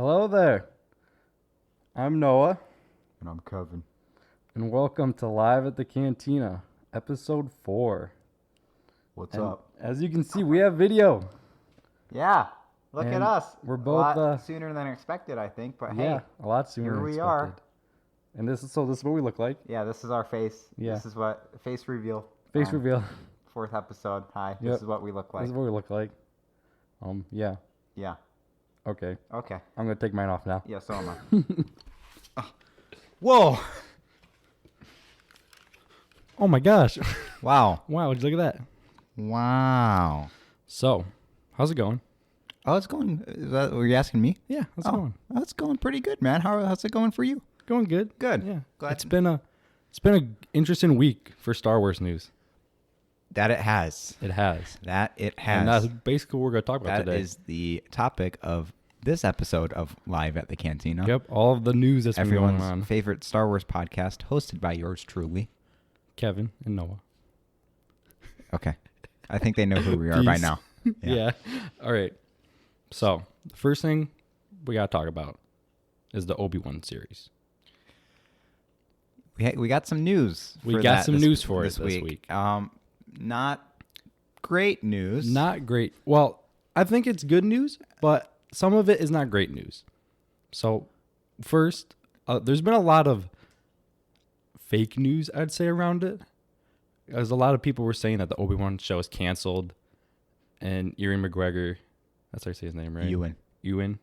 Hello there. I'm Noah. And I'm Kevin. And welcome to Live at the Cantina, episode 4. What's up? As you can see, we have video. Yeah, look at us. We're both a lot sooner than expected, I think. But yeah, hey, a lot sooner here than we expected. are. And this is what we look like. Yeah, this is our face. Yeah. This is what face reveal. Face reveal. 4th episode. Hi. Yep. This is what we look like. This is what we look like. Yeah. Yeah. Okay. Okay. I'm gonna take mine off now. Yeah, so am I. Whoa. Oh my gosh. Wow. Wow, would you look at that? Wow. So, how's it going? Oh, it's going. Were you asking me? Yeah, how's it going? Oh, it's going pretty good, man. How's it going for you? Going good. Good. Yeah. Glad It's been an interesting week for Star Wars news. That it has. It has. That it has. And that's basically what we're going to talk about today. That is the topic of this episode of Live at the Cantina. Yep, all of the news that's been going on. Everyone's favorite Star Wars podcast, hosted by yours truly, Kevin and Noah. Okay. I think they know who we are by now. Yeah. All right. So, the first thing we got to talk about is the Obi Wan series. We got some news. We got some news for it this week. Not great news. Not great. Well, I think it's good news, but some of it is not great news. So, first, there's been a lot of fake news, I'd say, around it. As a lot of people were saying that the Obi Wan show is canceled, and Ewan McGregor, that's how you say his name, right? Ewan.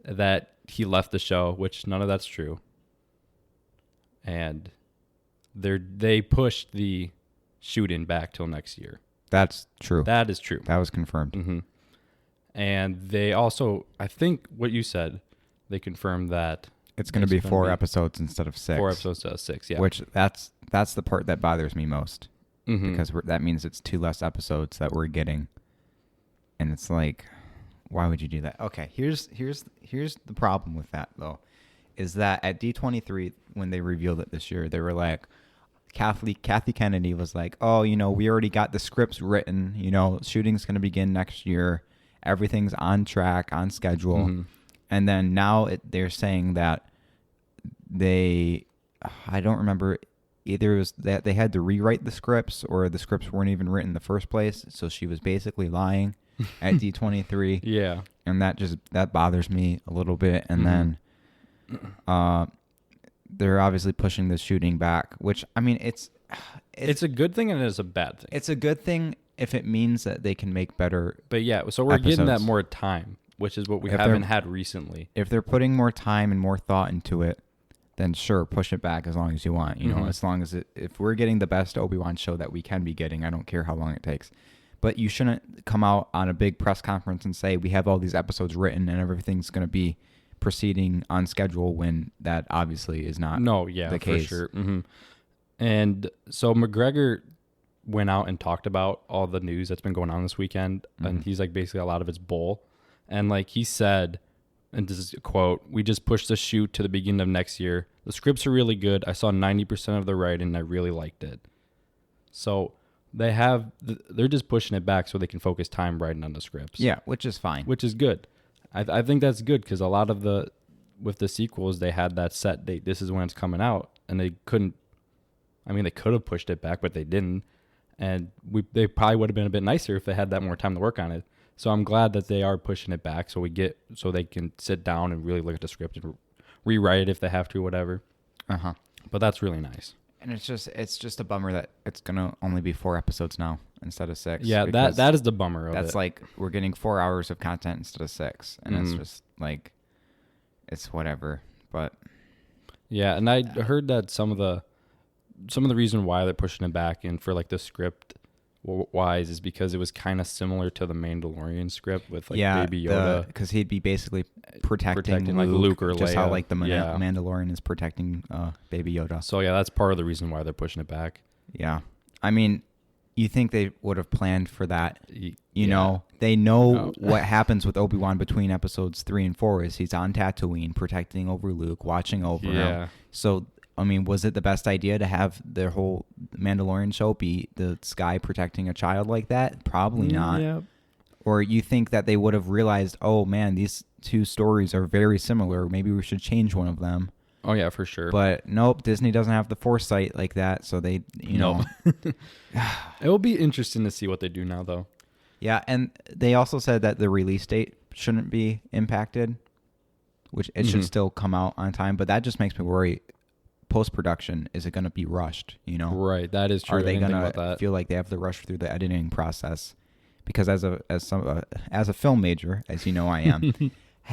That he left the show, which none of that's true. And they pushed the shooting back till next year. That's true. That is true. That was confirmed. Mm-hmm. And they also, I think what you said, they confirmed that it's going to be 4 episodes instead of 6. 4 episodes instead of 6, yeah. Which that's the part that bothers me most. Mm-hmm. Because that means it's 2 less episodes that we're getting. And it's like, why would you do that? Okay, here's the problem with that, though, is that at D23, when they revealed it this year, they were like, Kathy Kennedy was like, oh, we already got the scripts written. Shooting's going to begin next year. Everything's on track, on schedule. Mm-hmm. And then now they're saying that I don't remember, either it was that they had to rewrite the scripts or the scripts weren't even written in the first place. So she was basically lying at D23. Yeah. And that bothers me a little bit. And then they're obviously pushing the shooting back, which, I mean, it's a good thing and it's a bad thing. It's a good thing if it means that they can make better. But yeah, so we're getting that more time, which is what we haven't had recently. If they're putting more time and more thought into it, then sure, push it back as long as you want. As long as if we're getting the best Obi Wan show that we can be getting, I don't care how long it takes. But you shouldn't come out on a big press conference and say we have all these episodes written and everything's going to be proceeding on schedule when that obviously is not the case. For sure. Mm-hmm. And so McGregor went out and talked about all the news that's been going on this weekend, and he's like, basically a lot of it's bull. And like he said, and this is a quote, "We just pushed the shoot to the beginning of next year. The scripts are really good. I saw 90% of the writing and I really liked it." So they're just pushing it back so they can focus time writing on the scripts. Yeah, which is fine. Which is good. I think that's good because a lot of with the sequels, they had that set date. This is when it's coming out, and they couldn't. I mean, they could have pushed it back, but they didn't. And they probably would have been a bit nicer if they had that more time to work on it. So I'm glad that they are pushing it back so they can sit down and really look at the script and rewrite it if they have to, whatever. But that's really nice. And it's just a bummer that it's gonna only be 4 episodes now instead of 6. Yeah, that is the bummer of it. That's like we're getting 4 hours of content instead of 6, and it's just like it's whatever. But yeah, and I heard that some of the reason why they're pushing it back and for like the script wise is because it was kind of similar to the Mandalorian script with like Baby Yoda, because he'd be basically protecting like Luke or Leia, just how like the Mandalorian is protecting Baby Yoda. So yeah, that's part of the reason why they're pushing it back. Yeah, I mean, you think they would have planned for that? You know, they know what happens with Obi Wan between episodes 3 and 4 is he's on Tatooine protecting over Luke, watching over him. So I mean, was it the best idea to have their whole Mandalorian show be the sky protecting a child like that? Probably not. Yeah. Or you think that they would have realized, oh man, these two stories are very similar. Maybe we should change one of them. Oh yeah, for sure. But nope, Disney doesn't have the foresight like that, so they, you know. It will be interesting to see what they do now, though. Yeah, and they also said that the release date shouldn't be impacted, which it should still come out on time. But that just makes me worry. Post-production, is it going to be rushed? You know, right? That is true. Are they going to feel like they have to rush through the editing process? Because as a film major, as you know, I am,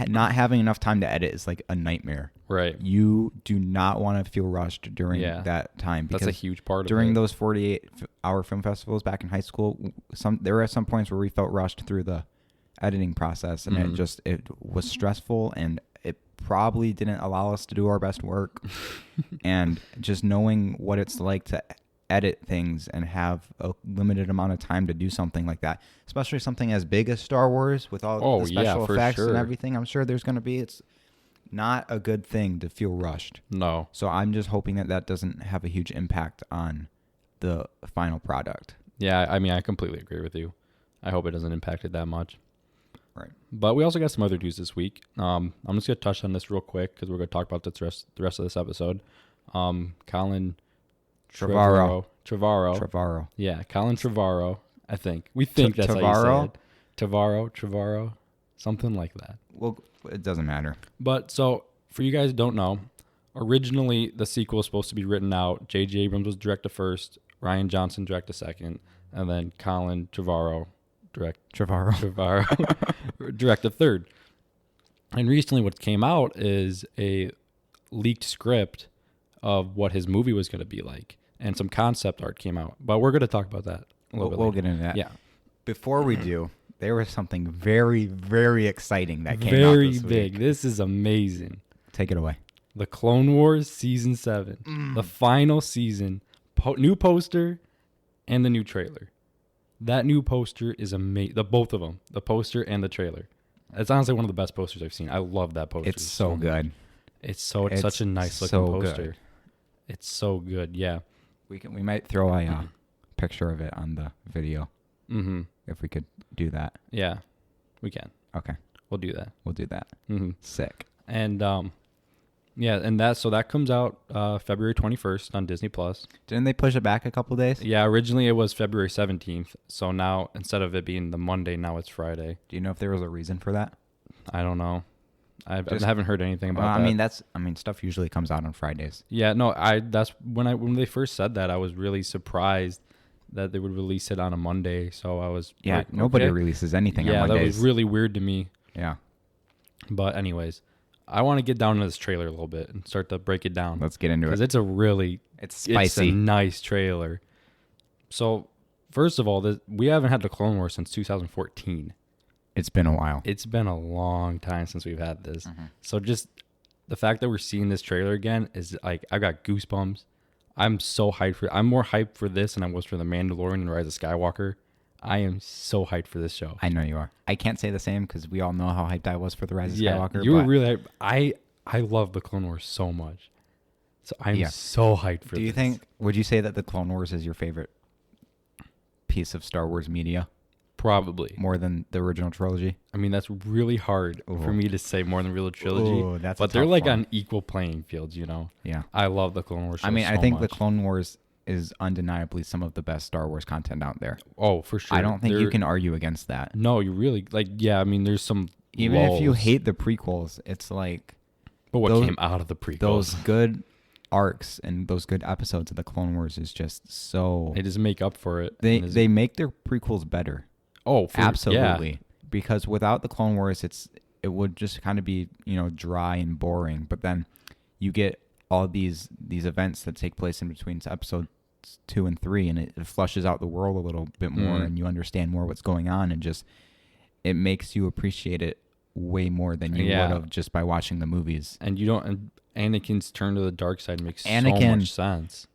not having enough time to edit is like a nightmare. Right. You do not want to feel rushed during that time. Because that's a huge part of it. During those 48-hour film festivals back in high school, there were some points where we felt rushed through the editing process, and it was stressful, and it probably didn't allow us to do our best work. And just knowing what it's like to edit things and have a limited amount of time to do something like that, especially something as big as Star Wars with all the special effects and everything, I'm sure there's going to be, it's not a good thing to feel rushed. No. So I'm just hoping that doesn't have a huge impact on the final product. Yeah, I mean, I completely agree with you. I hope it doesn't impact it that much. Right. But we also got some other news this week. I'm just going to touch on this real quick because we're going to talk about the rest of this episode. Colin Trevorrow. Yeah, Colin Trevorrow, I think. We think that's how you say it. Trevorrow, something like that. Well, it doesn't matter. But so, for you guys who don't know, originally the sequel was supposed to be written out. J.J. Abrams was direct the first, Rian Johnson direct the second, and then Colin Trevorrow direct the third. And recently what came out is a leaked script of what his movie was going to be like, and some concept art came out. But we're going to talk about that a little bit later. We'll get into that. Yeah. Before we do, there was something very, very exciting that came out very this big. week. This is amazing. Take it away. The Clone Wars Season 7. The final season. New poster and the new trailer. That new poster is amazing. Both of them. The poster and the trailer. It's honestly one of the best posters I've seen. I love that poster. It's so good. It's such a nice looking poster. Good. It's so good. Yeah. We might throw a picture of it on the video. If we could do that. Yeah. We can. Okay. We'll do that. Sick. And yeah, and that comes out February 21st on Disney Plus. Didn't they push it back a couple days? Yeah, originally it was February 17th. So now instead of it being the Monday, now it's Friday. Do you know if there was a reason for that? I don't know. I haven't heard anything about that. I mean, stuff usually comes out on Fridays. Yeah, no, that's when they first said that, I was really surprised that they would release it on a Monday. So I was like, nobody releases anything on Mondays. Yeah, that was really weird to me. Yeah. But anyways, I want to get down to this trailer a little bit and start to break it down. Let's get into it. Because it's spicy. It's a nice trailer. So, first of all, we haven't had the Clone Wars since 2014. It's been a while. It's been a long time since we've had this. So just the fact that we're seeing this trailer again is like, I got goosebumps. I'm so hyped for it. I'm more hyped for this than I was for The Mandalorian and Rise of Skywalker. I am so hyped for this show. I know you are. I can't say the same because we all know how hyped I was for The Rise of Skywalker. You were really hyped. I love the Clone Wars so much. So I'm so hyped for this. Would you say that the Clone Wars is your favorite piece of Star Wars media? Probably. More than the original trilogy? I mean, that's really hard for me to say more than the original trilogy. But they're like on equal playing fields, you know? Yeah. I love the Clone Wars show I think the Clone Wars is undeniably some of the best Star Wars content out there. Oh, for sure. I don't think you can argue against that. No, you really, I mean, there's some Even if you hate the prequels, it's like... But what came out of the prequels? Those good arcs and those good episodes of the Clone Wars is just so... They just make up for it. They make their prequels better. Oh, absolutely. Yeah. Because without the Clone Wars, it would just kind of be, dry and boring. But then you get all these events that take place in between episodes 2 and 3, and it flushes out the world a little bit more, and you understand more what's going on, and just it makes you appreciate it way more than you would have just by watching the movies. And Anakin's turn to the dark side makes so much sense.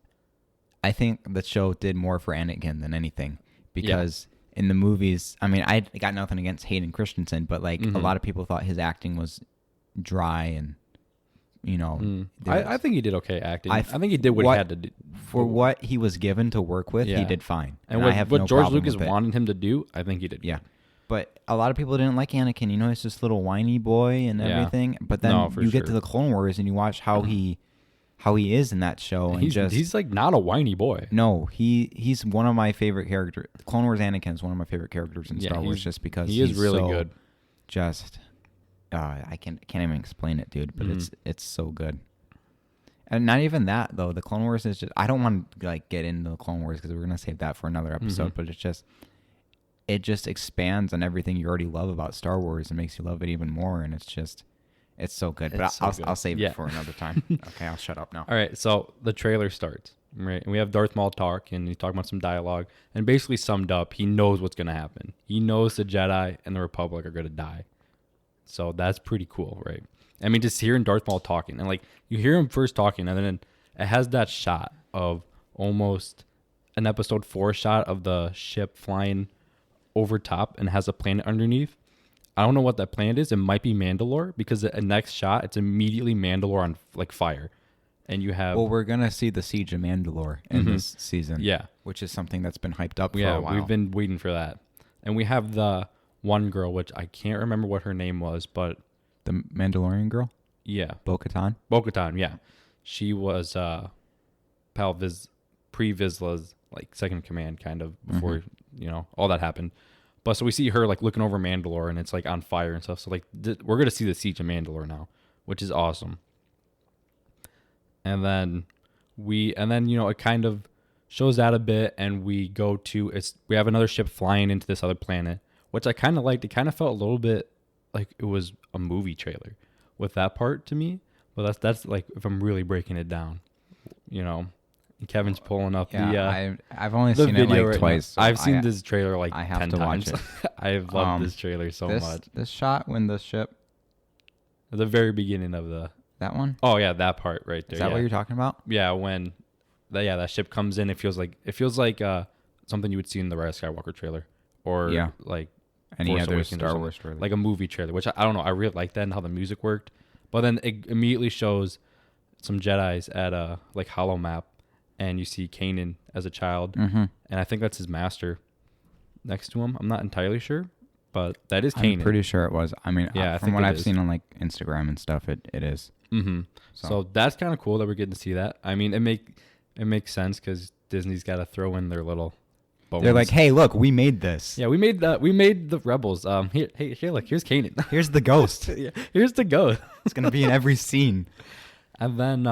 I think the show did more for Anakin than anything because. Yeah. In the movies, I mean, I got nothing against Hayden Christensen, but a lot of people thought his acting was dry and, I think he did okay acting. I think he did what he had to do. For what he was given to work with, he did fine. And what George Lucas wanted him to do, I think he did. Yeah. But a lot of people didn't like Anakin. You know, he's this little whiny boy and Yeah. everything. But then No, for you get sure. to the Clone Wars and you watch how he is in that show, and He's like not a whiny boy. no, he's one of my favorite characters. Clone Wars Anakin is one of my favorite characters in Star Wars, just because he is really so good. Just, I can't even explain it, dude. But it's so good. And not even that though. The Clone Wars is just. I don't want to like get into the Clone Wars because we're gonna save that for another episode. But it just expands on everything you already love about Star Wars and makes you love it even more. And it's so good. But I'll save it for another time. Okay, I'll shut up now. All right, so the trailer starts, right? And we have Darth Maul talk, and he's talking about some dialogue. And basically summed up, he knows what's going to happen. He knows the Jedi and the Republic are going to die. So that's pretty cool, right? I mean, just hearing Darth Maul talking. And, like, you hear him first talking, and then it has that shot of almost an episode 4 shot of the ship flying over top and has a planet underneath. I don't know what that planet is. It might be Mandalore, because the next shot, it's immediately Mandalore on like fire. And you have... Well, we're going to see the Siege of Mandalore in this season. Yeah. Which is something that's been hyped up for a while. We've been waiting for that. And we have the one girl, which I can't remember what her name was, but... The Mandalorian girl? Yeah. Bo-Katan? Bo-Katan, yeah. She was pre-Vizsla's like second in command, kind of, before, all that happened. But so we see her like looking over Mandalore, and it's like on fire and stuff. So like we're gonna see the Siege of Mandalore now, which is awesome. And then it kind of shows that a bit, and we have another ship flying into this other planet, which I kind of liked. It kind of felt a little bit like it was a movie trailer with that part to me. But that's like if I'm really breaking it down, And Kevin's pulling up I've only seen it like twice. So I've seen this trailer like I have 10 to times. watch it. I've loved this trailer so much. This shot when the ship... At the very beginning of That one? Oh yeah, that part right there. Is that what you're talking about? Yeah, when that ship comes in, it feels like something you would see in the Rise of Skywalker trailer, or like any Force other Awakens Star Wars trailer, like a movie trailer. Which I don't know. I really like that and how the music worked. But then it immediately shows some Jedi's at a like hollow map, and you see Kanan as a child, and I think that's his master next to him. I'm not entirely sure, but that is Kanan. I'm pretty sure it was. I mean, from what I've seen on like Instagram and stuff, it is. So that's kind of cool that we're getting to see that. I mean, it makes sense because Disney's got to throw in their little bones. They're like, hey, look, we made this. Yeah, we made the Rebels. Here, look, here's Kanan. Here's the ghost. Yeah, here's the ghost. It's gonna be in every scene. And then,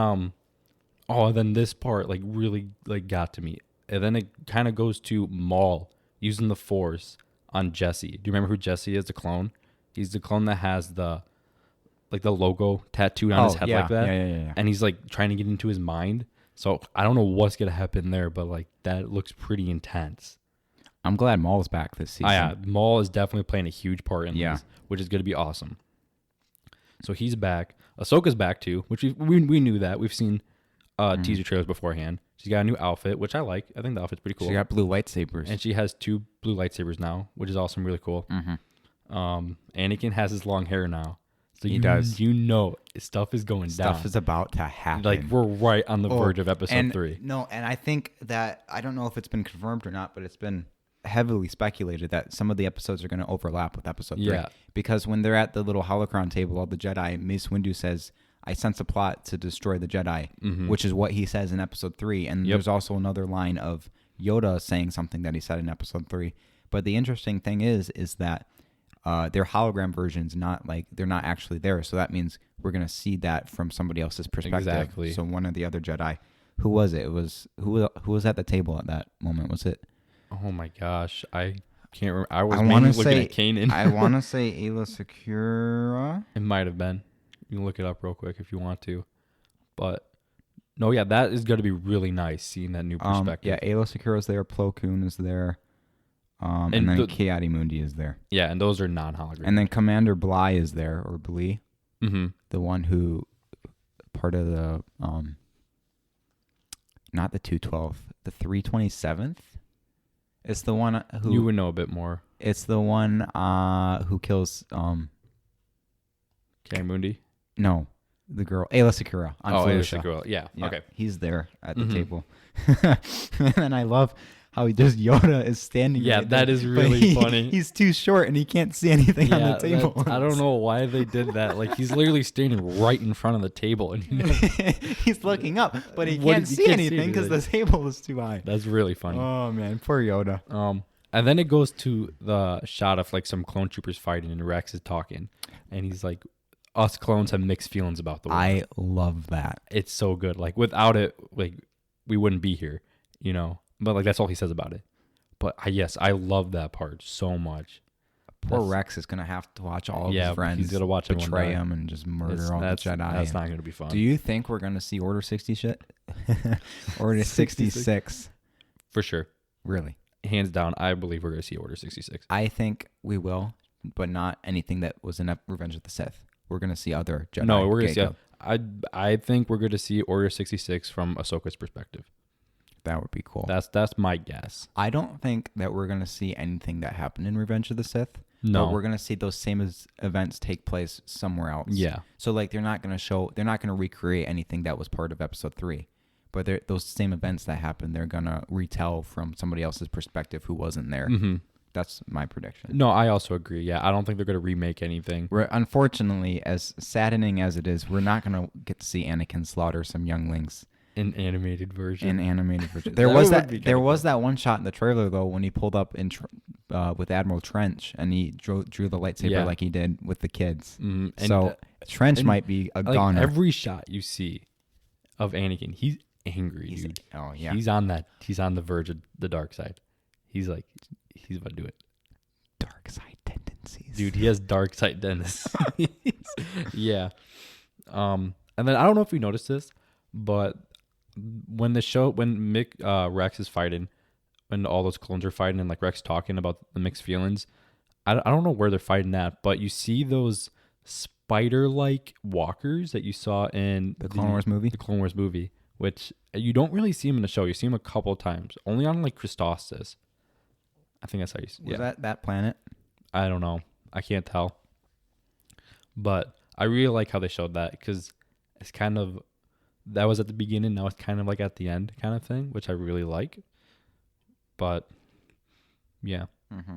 then this part like really like got to me. And then it kind of goes to Maul using the Force on Jesse. Do you remember who Jesse is? The clone. He's the clone that has the logo tattooed on his head like that. Yeah. And he's like trying to get into his mind. So I don't know what's gonna happen there, but like that looks pretty intense. I'm glad Maul's back this season. Yeah, Maul is definitely playing a huge part in this, which is gonna be awesome. So he's back. Ahsoka's back too, which we knew that. We've seen teaser trailers beforehand. She's got a new outfit, which I like. I think the outfit's pretty cool. She got blue lightsabers. And she has 2 blue lightsabers now, which is awesome, really cool. Anakin has his long hair now. So he does. Stuff is going down. Stuff is about to happen. Like, we're right on the verge of episode 3. No, and I think that, I don't know if it's been confirmed or not, but it's been heavily speculated that some of the episodes are going to overlap with episode 3. Yeah. Because when they're at the little holocron table, all the Jedi, Mace Windu says, I sense a plot to destroy the Jedi, which is what he says in episode 3. And there's also another line of Yoda saying something that he said in episode 3. But the interesting thing is that their hologram versions, they're not actually there. So that means we're going to see that from somebody else's perspective. Exactly. So one of the other Jedi, who was it? It was who was at the table at that moment? Was it? Oh my gosh, I can't remember. I was mainly looking at Kanan. I want to say Ayla Secura. It might have been. You can look it up real quick if you want to. But no, yeah, that is going to be really nice seeing that new perspective. Yeah, Ayla Secura's there. Plo Koon is there. And then Ki-Adi-Mundi is there. Yeah, and those are non-holograms. And then Commander Bly is there, or Blee. The one who, part of the, not the 212, the 327th. It's the one who... You would know a bit more. It's the one who kills... Ki-Adi-Mundi? No, the girl. Ayla Secura on Felucia. Ayla Secura. Yeah, okay. He's there at the table. And I love how he just Yoda is standing. Yeah, right that there, is but really funny. He's too short and he can't see anything on the table. I don't know why they did that. Like, he's literally standing right in front of the table, and he's looking up, but he can't see anything because the table is too high. That's really funny. Oh man, poor Yoda. And then it goes to the shot of like some clone troopers fighting, and Rex is talking, and he's like, "Us clones have mixed feelings about the war." I love that. It's so good. Like, without it, like, we wouldn't be here, you know. But like, that's all he says about it. But yes, I love that part so much. Poor Rex is gonna have to watch all of his friends. He's gonna watch betray him and just murder all the Jedi. That's not gonna be fun. Do you think we're gonna see Order 60 shit? Order 66 for sure. Really, hands down, I believe we're gonna see Order 66. I think we will, but not anything that was in Revenge of the Sith. We're gonna see other Jedi. No, we're gonna see. I think we're gonna see Order 66 from Ahsoka's perspective. That would be cool. That's my guess. I don't think that we're gonna see anything that happened in Revenge of the Sith. No, but we're gonna see those same events take place somewhere else. Yeah. So like they're not gonna recreate anything that was part of Episode 3, but those same events that happened, they're gonna retell from somebody else's perspective who wasn't there. Mm-hmm. That's my prediction. No, I also agree. Yeah, I don't think they're gonna remake anything. Unfortunately, as saddening as it is, we're not gonna get to see Anakin slaughter some younglings. In animated version. There was that one shot in the trailer though when he pulled up with Admiral Trench and he drew the lightsaber like he did with the kids. So Trench might be a goner. Every shot you see of Anakin, he's angry, dude. Oh yeah, he's on the verge of the dark side. He's about to do it. Dark side tendencies, dude. He has dark side tendencies. Yeah. And then I don't know if you noticed this, but when Rex is fighting, when all those clones are fighting and like Rex talking about the mixed feelings, I don't know where they're fighting at, but you see those spider-like walkers that you saw in the Clone Wars movie, which you don't really see them in the show. You see them a couple times, only on like Christosis. I think that's how you see. Was that planet? I don't know. I can't tell. But I really like how they showed that because it's kind of. That was at the beginning. Now it's kind of like at the end kind of thing, which I really like. But, yeah. Mm-hmm.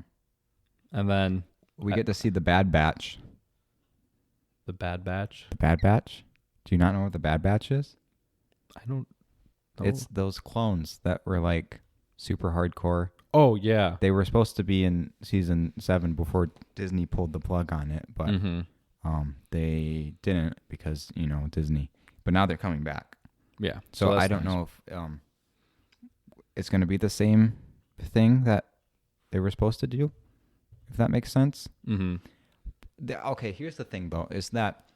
And then... we get to see the Bad Batch. The Bad Batch? The Bad Batch? Do you not know what the Bad Batch is? I don't know. It's those clones that were like super hardcore. Oh, yeah. They were supposed to be in season 7 before Disney pulled the plug on it. But they didn't because, Disney... But now they're coming back. Yeah. So I don't know if it's going to be the same thing that they were supposed to do, if that makes sense. Mm-hmm. Okay, here's the thing, though, is that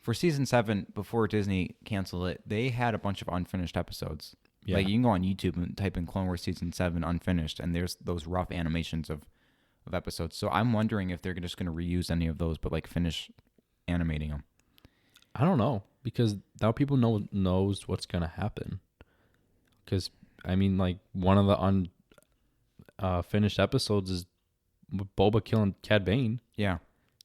for season 7, before Disney canceled it, they had a bunch of unfinished episodes. Yeah. Like, you can go on YouTube and type in Clone Wars season 7 unfinished, and there's those rough animations of episodes. So I'm wondering if they're just going to reuse any of those, but, like, finish animating them. I don't know. Because now people knows what's going to happen. Because, I mean, like, one of the unfinished episodes is Boba killing Cad Bane. Yeah.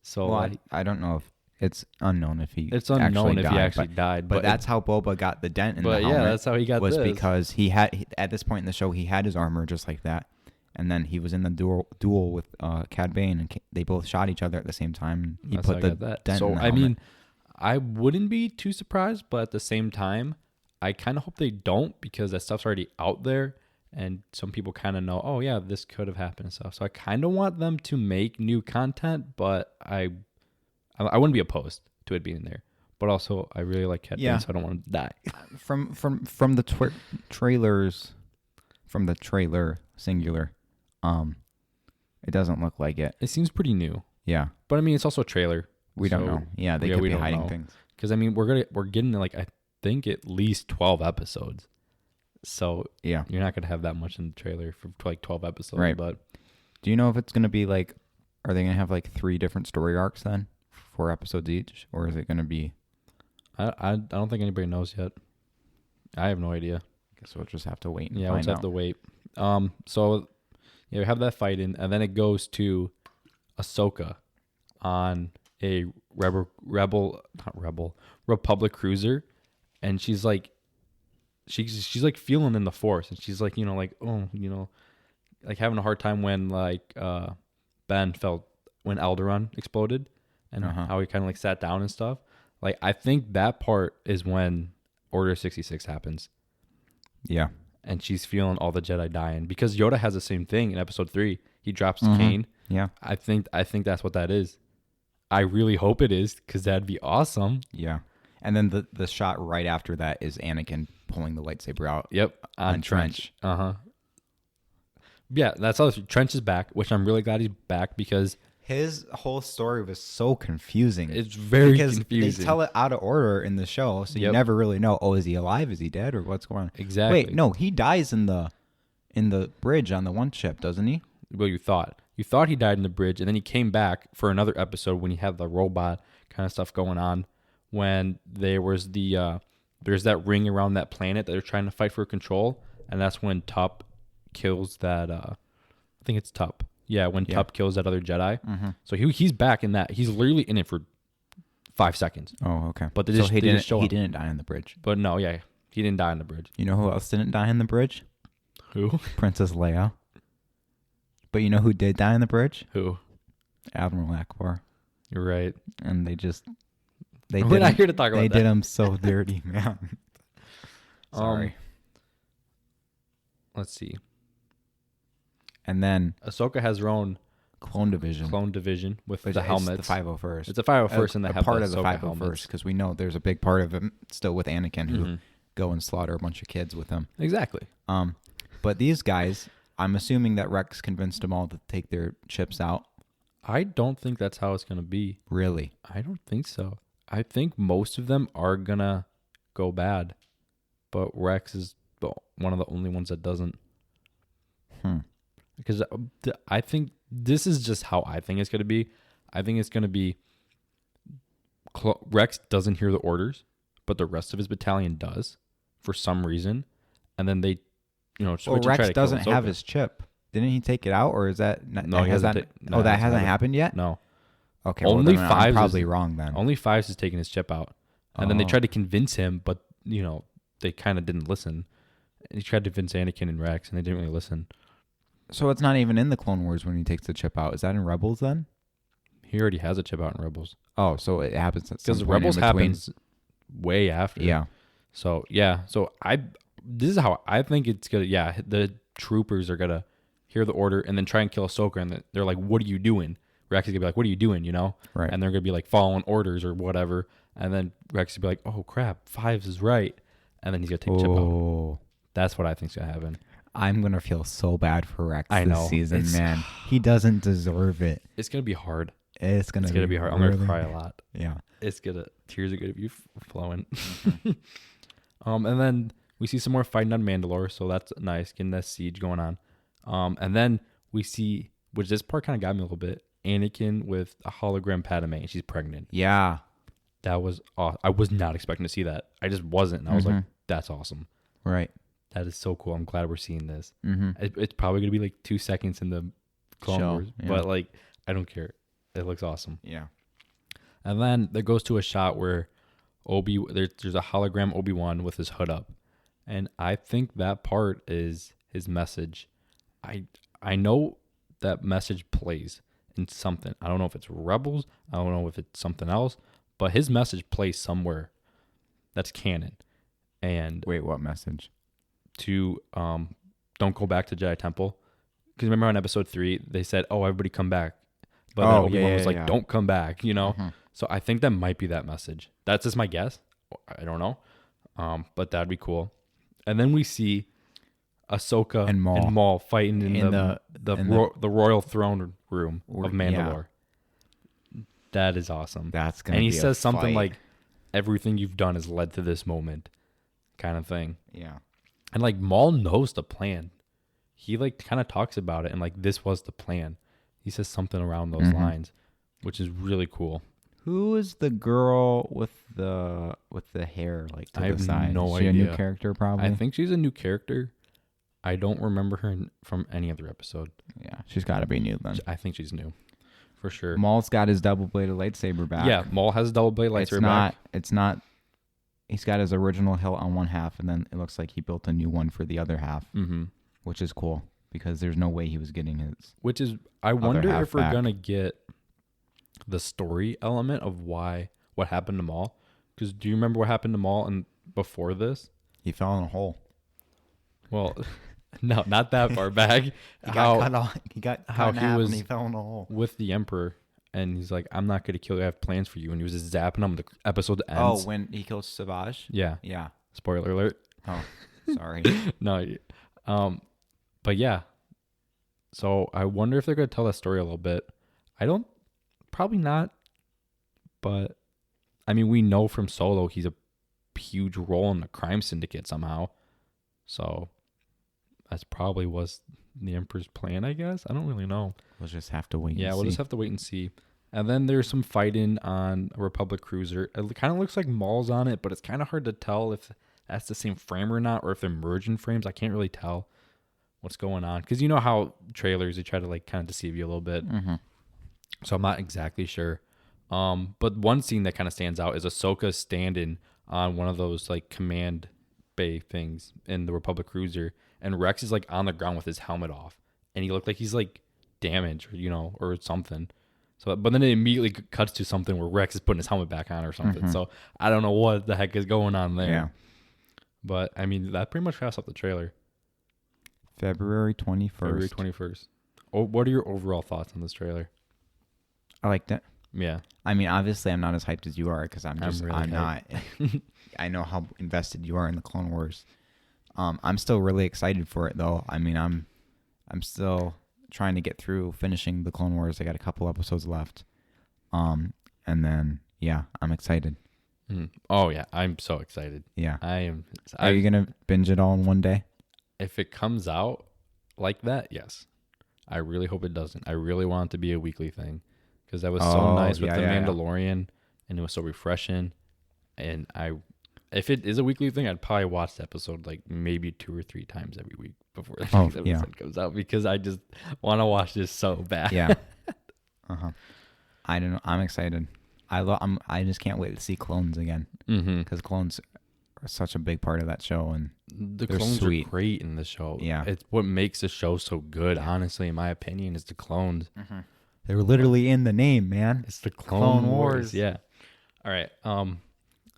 So well, I don't know if it's unknown if he actually died. But that's how Boba got the dent in the helmet. Yeah, that's how he got was because he had, at this point in the show, he had his armor just like that. And then he was in the duel with Cad Bane, and they both shot each other at the same time. He put the dent in the helmet. I mean... I wouldn't be too surprised, but at the same time, I kind of hope they don't because that stuff's already out there and some people kind of know, oh yeah, this could have happened and stuff. So I kind of want them to make new content, but I wouldn't be opposed to it being there. But also, I really like Cat Bane, so I don't want to die. From the trailers, from the trailer singular, it doesn't look like it. It seems pretty new. Yeah, but I mean, it's also a trailer. We don't know. Yeah, they could be hiding things. Because I mean, we're getting like I think at least 12 episodes. So yeah, you're not gonna have that much in the trailer for like 12 episodes. Right. But do you know if it's gonna be like, are they gonna have like 3 different story arcs then, 4 episodes each, or is it gonna be? I don't think anybody knows yet. I have no idea. I guess we'll just have to wait. We'll just have to wait. So yeah, we have that fight in, and then it goes to Ahsoka on a Republic cruiser, and she's like feeling in the Force, and she's like, like, oh, like having a hard time when like Ben felt when Alderaan exploded and how he kind of like sat down and stuff. Like I think that part is when Order 66 happens. Yeah. And she's feeling all the Jedi dying because Yoda has the same thing in episode 3. He drops the cane. Yeah. I think that's what that is. I really hope it is because that'd be awesome. Yeah. And then the shot right after that is Anakin pulling the lightsaber out. Yep. On Trench. Yeah, that's how Trench is back, which I'm really glad he's back because his whole story was so confusing. It's very confusing. They tell it out of order in the show, so you never really know. Oh, is he alive? Is he dead? Or what's going on? Exactly. Wait, no, he dies in the bridge on the one ship, doesn't he? Well, you thought he died in the bridge, and then he came back for another episode when he had the robot kind of stuff going on. When there was there's that ring around that planet that they're trying to fight for control, and that's when Tup kills that. I think it's Tup. Yeah, when Tup kills that other Jedi. So he's back in that. He's literally in it for 5 seconds. Oh, okay. But he didn't die on the bridge. But no, yeah, he didn't die on the bridge. You know who else didn't die on the bridge? Who? Princess Leia. But you know who did die on the bridge? Who? Admiral Akbar. You're right. And we're not here to talk about that. They did him so dirty, man. Sorry. Let's see. And then Ahsoka has her own clone division with the helmets. It's the 501st. It's a 501st and they have part the of the Ahsoka 501st helmets. because we know there's a big part of them still with Anakin who go and slaughter a bunch of kids with him. Exactly. But these guys, I'm assuming that Rex convinced them all to take their chips out. I don't think that's how it's going to be. Really? I don't think so. I think most of them are going to go bad. But Rex is one of the only ones that doesn't. Because I think this is just how I think it's going to be. I think it's going to be Rex doesn't hear the orders, but the rest of his battalion does for some reason. And then they, switch Rex doesn't have his chip. Didn't he take it out, or is that no? He hasn't. That hasn't happened yet. No. Okay. Only well, Fives. I'm probably wrong then. Only Fives is taking his chip out, and then they tried to convince him, but they kind of didn't listen. And he tried to convince Anakin and Rex, and they didn't really listen. So it's not even in the Clone Wars when he takes the chip out. Is that in Rebels then? He already has a chip out in Rebels. Oh, so it happens at some point because Rebels happens way after. Yeah. So this is how I think it's gonna. Yeah, the troopers are gonna hear the order and then try and kill Ahsoka, and they're like, "What are you doing?" Rex is gonna be like, "What are you doing?" Right. And they're gonna be like following orders or whatever, and then Rex will be like, "Oh crap, Fives is right," and then he's gonna take the chip out. That's what I think's gonna happen. I'm gonna feel so bad for Rex this season, man. He doesn't deserve it. It's gonna be hard. It's gonna be hard. Really, I'm gonna cry a lot. Yeah. Tears are gonna be flowing. And then we see some more fighting on Mandalore, so that's nice, getting that siege going on. And then we see, which this part kind of got me a little bit, Anakin with a hologram Padme, and she's pregnant. Yeah. That was awesome. I was not expecting to see that. I just wasn't. And I was like, that's awesome. Right. That is so cool. I'm glad we're seeing this. Mm-hmm. It's probably going to be like 2 seconds in the Clone Wars, but like, I don't care. It looks awesome. Yeah. And then there goes to a shot where there's a hologram Obi Wan with his hood up. And I think that part is his message. I know that message plays in something. I don't know if it's Rebels. I don't know if it's something else. But his message plays somewhere that's canon. And wait, what message? To don't go back to Jedi Temple. Because remember on episode 3, they said, "Oh, everybody come back." But then Obi-Wan was like, "Don't come back," So I think that might be that message. That's just my guess. I don't know. But that'd be cool. And then we see Ahsoka and Maul fighting in the royal throne room of Mandalore. Yeah. That is awesome. That's gonna. And he says something like, "Everything you've done has led to this moment," kind of thing. Yeah. And like Maul knows the plan. He like kind of talks about it and like this was the plan. He says something around those lines, which is really cool. Who is the girl with the hair like to the side? I have no idea. Is she a new character probably? I think she's a new character. I don't remember her from any other episode. Yeah, she's got to be new then. I think she's new. For sure. Maul's got his double-bladed lightsaber back. Yeah, Maul has a double-bladed lightsaber back. It's not. He's got his original hilt on one half, and then it looks like he built a new one for the other half, which is cool. because there's no way he was getting his. Which is, I wonder half if we're back. gonna get the story element of what happened to Maul. Because do you remember what happened to Maul and before this? He fell in a hole. Well, no, not that far back. He got cut off. He got how cut in he half was and he fell in a hole. with the Emperor, and he's like, "I'm not gonna kill you. I have plans for you." And he was just zapping him. The episode ends. Oh, when he kills Savage? Yeah. Yeah. Spoiler alert. Oh, sorry. No. But yeah. So I wonder if they're gonna tell that story a little bit. Probably not. But I mean, we know from Solo he's a huge role in the crime syndicate somehow. So that's probably was the Emperor's plan, I guess. I don't really know. We'll just have to wait. Yeah, we'll just have to wait and see. And then there's some fighting on a Republic cruiser. It kind of looks like Maul's on it, but it's kind of hard to tell if that's the same frame or not, or if they're merging frames. I can't really tell what's going on. Because you know how trailers, they try to like kind of deceive you a little bit. Mm-hmm. So I'm not exactly sure. But one scene that kind of stands out is Ahsoka standing on one of those like command bay things in the Republic cruiser, and Rex is like on the ground with his helmet off, and he looked like he's like damaged, or something. So, but then it immediately cuts to something where Rex is putting his helmet back on or something. Mm-hmm. So I don't know what the heck is going on there. Yeah. But I mean, that pretty much wraps up the trailer. February 21st. February 21st. Oh, what are your overall thoughts on this trailer? I liked it. Yeah. I mean, obviously, I'm not as hyped as you are because I'm really not. I know how invested you are in the Clone Wars. I'm still really excited for it, though. I mean, I'm still trying to get through finishing the Clone Wars. I got a couple episodes left. And then, yeah, I'm excited. Oh, yeah. I'm so excited. Yeah. I am. Are you going to binge it all in one day? If it comes out like that, yes. I really hope it doesn't. I really want it to be a weekly thing because that was so nice with The Mandalorian, and it was so refreshing. And if it is a weekly thing, I'd probably watch the episode like maybe 2 or 3 times every week before the next episode comes out because I just want to watch this so bad. Yeah. I don't know. I'm excited. I just can't wait to see clones again because clones are such a big part of that show, and the clones are great in the show. Yeah, it's what makes the show so good. Honestly, in my opinion, is the clones. They're literally in the name, man. It's the Clone Wars. Yeah. All right.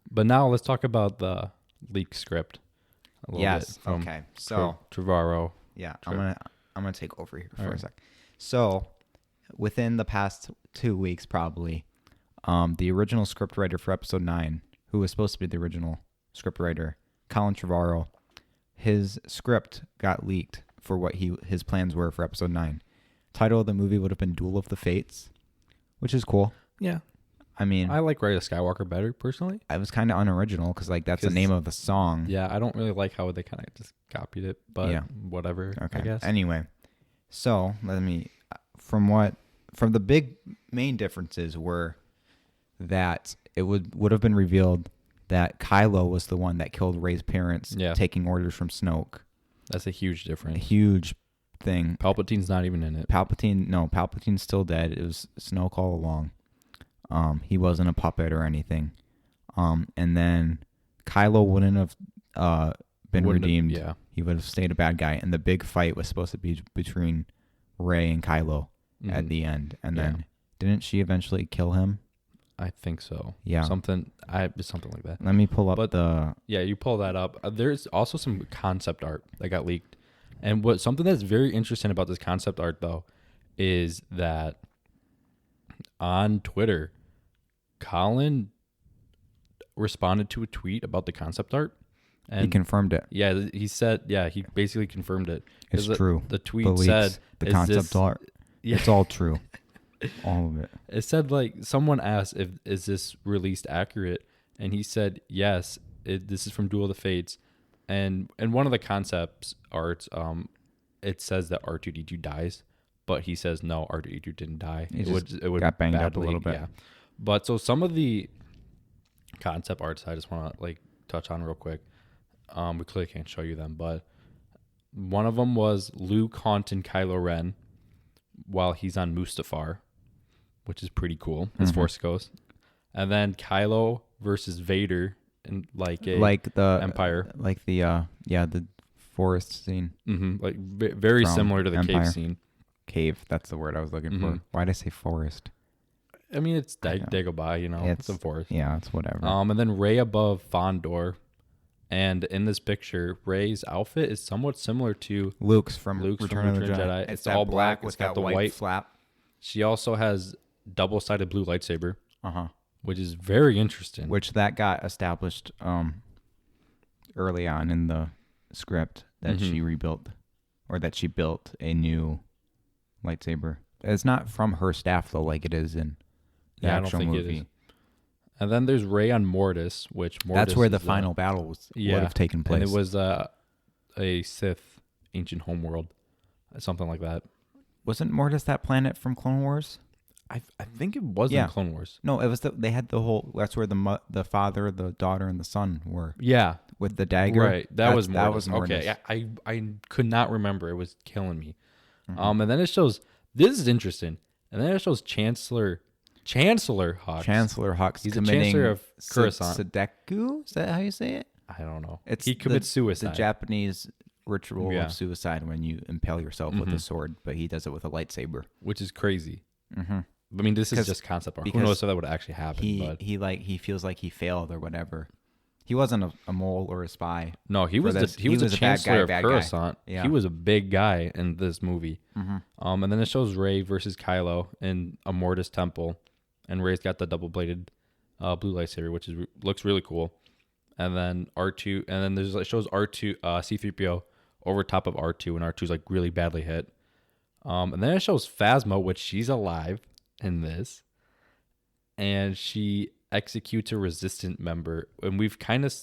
But now let's talk about the leaked script. A little bit from okay. So Trevorrow. Yeah, I'm gonna take over here for a sec. So within the past 2 weeks, probably, the original scriptwriter for episode 9, who was supposed to be the original scriptwriter, Colin Trevorrow, his script got leaked for what his plans were for episode 9. Title of the movie would have been Duel of the Fates, which is cool. Yeah. I mean, I like Rise of Skywalker better, personally. I was kind of unoriginal because like that's the name of the song. Yeah, I don't really like how they kind of just copied it, but whatever, okay. I guess. Anyway, so from the big main differences were that it would have been revealed that Kylo was the one that killed Rey's parents, taking orders from Snoke. That's a huge difference. A huge thing. Palpatine's not even in it. Palpatine's still dead. It was Snoke all along. He wasn't a puppet or anything. And then Kylo wouldn't have been redeemed. Yeah. He would have stayed a bad guy. And the big fight was supposed to be between Rey and Kylo at the end. And then didn't she eventually kill him? I think so. Yeah. Something like that. Let me pull up Yeah, you pull that up. There's also some concept art that got leaked. And something that's very interesting about this concept art, though, is that on Twitter, Colin responded to a tweet about the concept art. And he confirmed it. Yeah, he said, he basically confirmed it. It's true. The tweet said, the concept art. Yeah. It's all true. All of it. It said, like, someone asked, is this released accurate? And he said, yes, this is from Duel of the Fates. And in one of the concepts arts, it says that R2-D2 dies, but he says, no, R2-D2 didn't die. It would got banged up a little bit. Yeah. But so some of the concept arts I just want to, like, touch on real quick. We clearly can't show you them, but one of them was Luke haunting Kylo Ren while he's on Mustafar, which is pretty cool as Force Ghost. And then Kylo versus Vader in the Empire. Like the forest scene. Like very From similar to the Empire. cave scene. Cave, that's the word I was looking for. Why did I say forest? I mean, it's Dagobah, you know, it's a forest. Yeah, it's whatever. And then Rey above Fondor. And in this picture, Rey's outfit is somewhat similar to Luke's from Return Return of of the the Jedi. Jedi. It's all black with it's got that the white flap. She also has double-sided blue lightsaber, which is very interesting. Which that got established early on in the script that she rebuilt, or that she built a new lightsaber. It's not from her staff though, like it is in the actual movie. And then there's Rey on Mortis, which that's where the final battle would have taken place. And it was a Sith ancient homeworld, something like that. Wasn't Mortis that planet from Clone Wars? I think it was in Clone Wars. No, it was they had the whole. That's where the father, the daughter, and the son were. Yeah, with the dagger. Right, that was Mortis. That was Mortis. Okay, I could not remember. It was killing me. And then it shows. This is interesting. And then it shows Chancellor Hux. Chancellor Hux. He's the Chancellor of Coruscant. Sudeku? Is that how you say it? I don't know. He commits suicide. The Japanese ritual of suicide when you impale yourself with a sword, but he does it with a lightsaber, which is crazy. I mean, this is just concept art. Who knows if that would actually happen? He feels like he failed or whatever. He wasn't a mole or a spy. No, he was a Chancellor of Coruscant. Yeah. He was a big guy in this movie. And then it shows Rey versus Kylo in a Mortis temple, and Rey's got the double-bladed blue lightsaber, which looks really cool. And then R2, and then it shows R2 C-3PO over top of R2, and R2's like really badly hit. And then it shows Phasma, which she's alive in this, and she executes a resistant member. And we've kind of,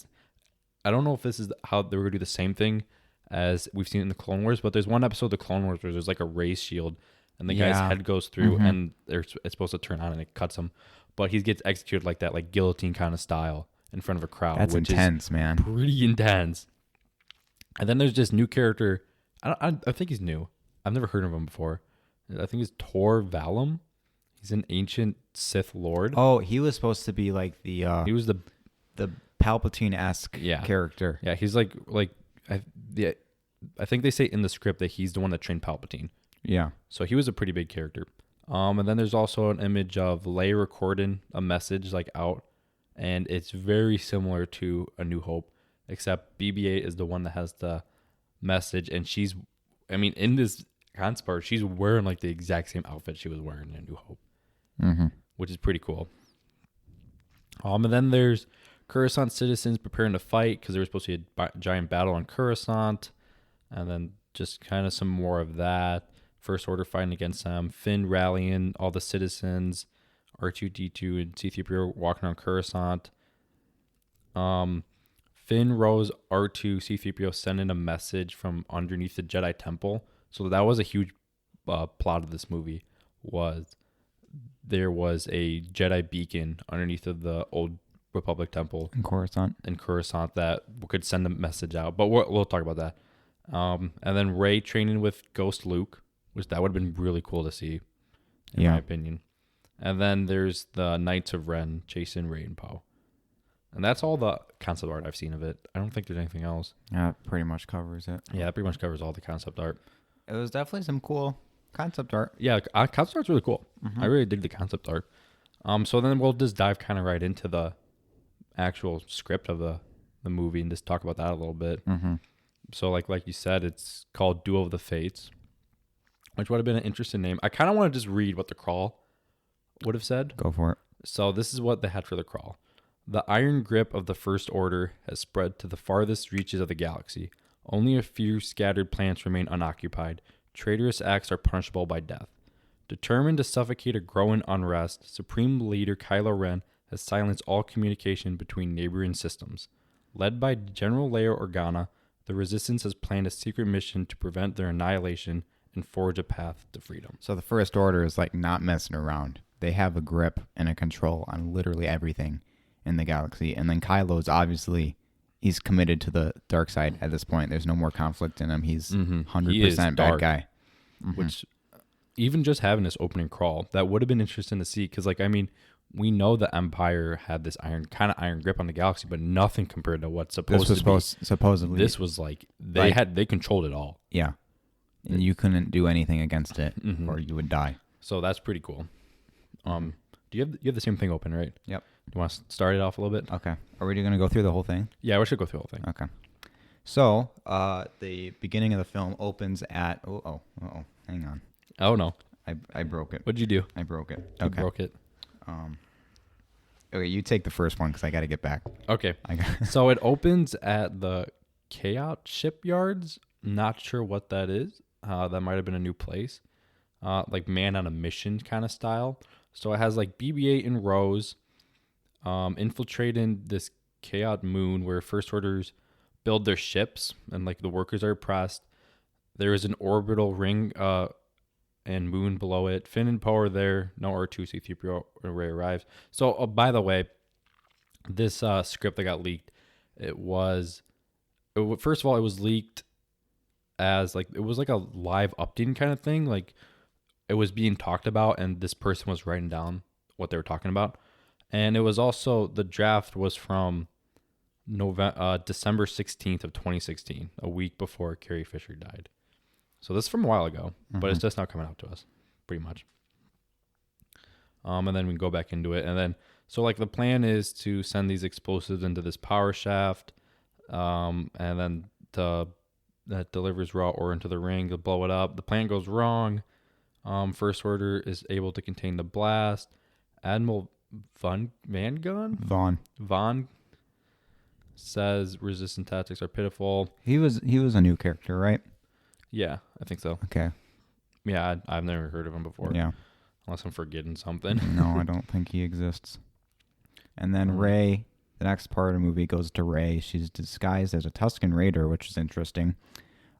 I don't know if this is how they were going to do the same thing as we've seen in the Clone Wars, but there's one episode of the Clone Wars where there's like a ray shield, and the guy's head goes through, and it's supposed to turn on, and it cuts him. But he gets executed like that, like guillotine kind of style in front of a crowd. That's which intense, is man. Pretty intense. And then there's this new character. I think he's new. I've never heard of him before. I think it's Tor Valum. He's an ancient Sith Lord. Oh, he was supposed to be like the he was the Palpatine-esque character. Yeah, he's like I think they say in the script that he's the one that trained Palpatine. Yeah. So he was a pretty big character. And then there's also an image of Leia recording a message like out, and it's very similar to A New Hope, except BB-8 is the one that has the message, and in this concept art, she's wearing like the exact same outfit she was wearing in A New Hope, which is pretty cool. And then there's Coruscant citizens preparing to fight because there was supposed to be a giant battle on Coruscant, and then just kind of some more of that. First Order fighting against them, Finn rallying all the citizens, R2-D2 and C-3PO walking around Coruscant. Finn, Rose, R2, C-3PO sending a message from underneath the Jedi Temple. So that was a huge plot of this movie. There was a Jedi beacon underneath of the old Republic Temple in Coruscant that could send a message out. But we'll talk about that. And then Rey training with Ghost Luke, which that would have been really cool to see, in my opinion. And then there's the Knights of Ren chasing Rey and Poe. And that's all the concept art I've seen of it. I don't think there's anything else. Yeah, it pretty much covers it. Yeah, it pretty much covers all the concept art. It was definitely some cool concept art. Yeah, concept art's really cool. I really dig the concept art. So then we'll just dive kind of right into the actual script of the movie and just talk about that a little bit. So like you said, it's called Duel of the Fates, which would have been an interesting name. I kind of want to just read what the crawl would have said. Go for it. So this is what they had for the crawl. The iron grip of the First Order has spread to the farthest reaches of the galaxy. Only a few scattered planets remain unoccupied. Traitorous acts are punishable by death. Determined to suffocate a growing unrest, Supreme Leader Kylo Ren has silenced all communication between neighboring systems. Led by General Leia Organa, the Resistance has planned a secret mission to prevent their annihilation and forge a path to freedom. So the First Order is like not messing around. They have a grip and a control on literally everything in the galaxy. And then Kylo's obviously, he's committed to the dark side at this point. There's no more conflict in him. He's 100% bad guy. Which, even just having this opening crawl, that would have been interesting to see. Because, we know the Empire had this iron grip on the galaxy, but nothing compared to what's supposed This was to be. supposedly. This was like they controlled it all. Yeah. And you couldn't do anything against it, Mhm. or you would die. So that's pretty cool. Do you have the same thing open, right? Yep. Do you want to start it off a little bit? Okay. Are we going to go through the whole thing? Yeah, we should go through the whole thing. Okay. So, the beginning of the film opens at... Hang on. Oh no, I broke it. what'd you do? I broke it. You Okay. broke it. Okay, you take the first one because I got to get back. Okay. So it opens at the Chaos Shipyards. Not sure what that is. That might have been a new place. Like man on a mission kind of style. So it has like BB-8 and Rose infiltrating this Chaos moon where First Orders build their ships and like the workers are oppressed. There is an orbital ring and moon below it. Finn and Poe are there. No R2, C-3PO, Rey arrives. So, by the way, this script that got leaked, first of all, it was leaked as like, it was like a live updating kind of thing. Like, it was being talked about, and this person was writing down what they were talking about. And it was also, the draft was from December 16th of 2016, a week before Carrie Fisher died. So this is from a while ago, but it's just now coming out to us, pretty much. And then we can go back into it. And then, so like the plan is to send these explosives into this power shaft, and then that delivers raw ore into the ring to blow it up. The plan goes wrong. First Order is able to contain the blast. Admiral Vaughn says resistant tactics are pitiful. He was a new character, right? Yeah, I think so. Okay. Yeah, I've never heard of him before. Yeah. Unless I'm forgetting something. No, I don't think he exists. And then Rey, the next part of the movie goes to Rey. She's disguised as a Tusken Raider, which is interesting.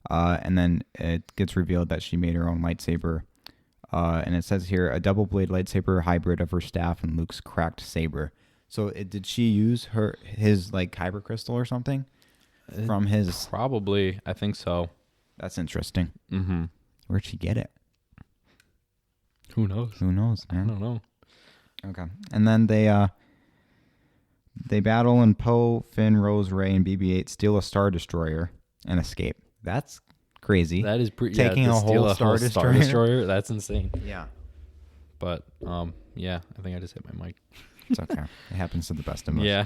And then it gets revealed that she made her own lightsaber. And it says here, a double-blade lightsaber hybrid of her staff and Luke's cracked saber. So did she use his like kyber crystal or something from his? Probably, I think so. That's interesting. Mm-hmm. Where'd she get it? Who knows? Who knows, man? I don't know. Okay. And then they battle, and Poe, Finn, Rose, Rey, and BB-8 steal a Star Destroyer and escape. That's crazy. That is taking a whole Star Destroyer. That's insane. Yeah. But yeah, I think I just hit my mic. It's okay. It happens to the best of us. Yeah.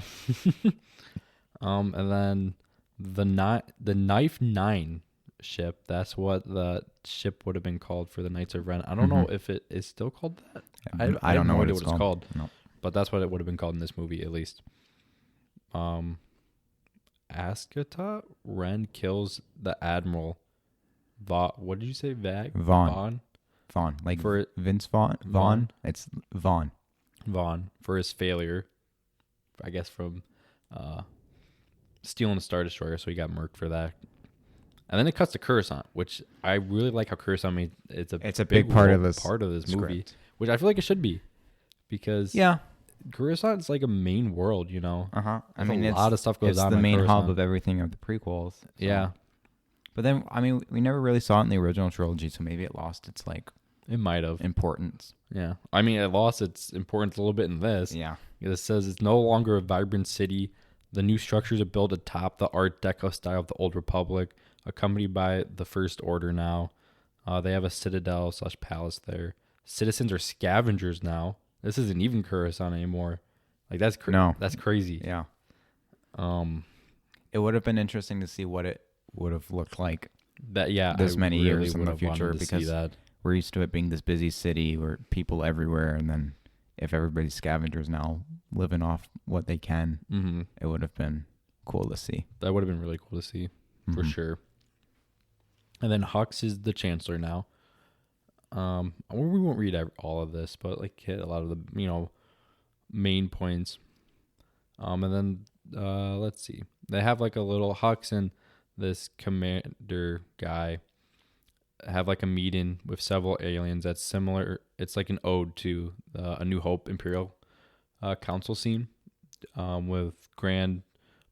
And then the Knife 9 ship, that's what the ship would have been called for the Knights of Ren. I don't know if it is still called that. I don't know what it's called. No. But that's what it would have been called in this movie, at least. Askata Ren kills the Admiral. What did you say? Vaughn. Like for Vince Vaughn. Vaughn. It's Vaughn. Vaughn for his failure, I guess, from stealing the Star Destroyer, so he got murked for that. And then it cuts to Coruscant, which I really like how Coruscant made it's a big part of this movie, which I feel like it should be, because Coruscant's like a main world, you know. I mean, a lot of stuff goes on. It's the main Coruscant. hub of everything of the prequels. So. Yeah, but then I mean, we never really saw it in the original trilogy, so maybe it lost its like it might have importance. Yeah, I mean, it lost its importance a little bit in this. Yeah, it says it's no longer a vibrant city. The new structures are built atop the Art Deco style of the Old Republic, accompanied by the First Order now. They have a citadel / palace there. Citizens are scavengers now. This isn't even Coruscant anymore. Like that's that's crazy. Yeah. It would have been interesting to see what it would have looked like. Many years in the future, because we're used to it being this busy city where people everywhere, and then if everybody's scavengers now living off what they can, it would have been cool to see. That would have been really cool to see, for sure. And then Hux is the Chancellor now. We won't read all of this, but like hit a lot of the main points. And then let's see, they have like a little Hux and this commander guy have like a meeting with several aliens that's similar. It's like an ode to A New Hope Imperial Council scene with Grand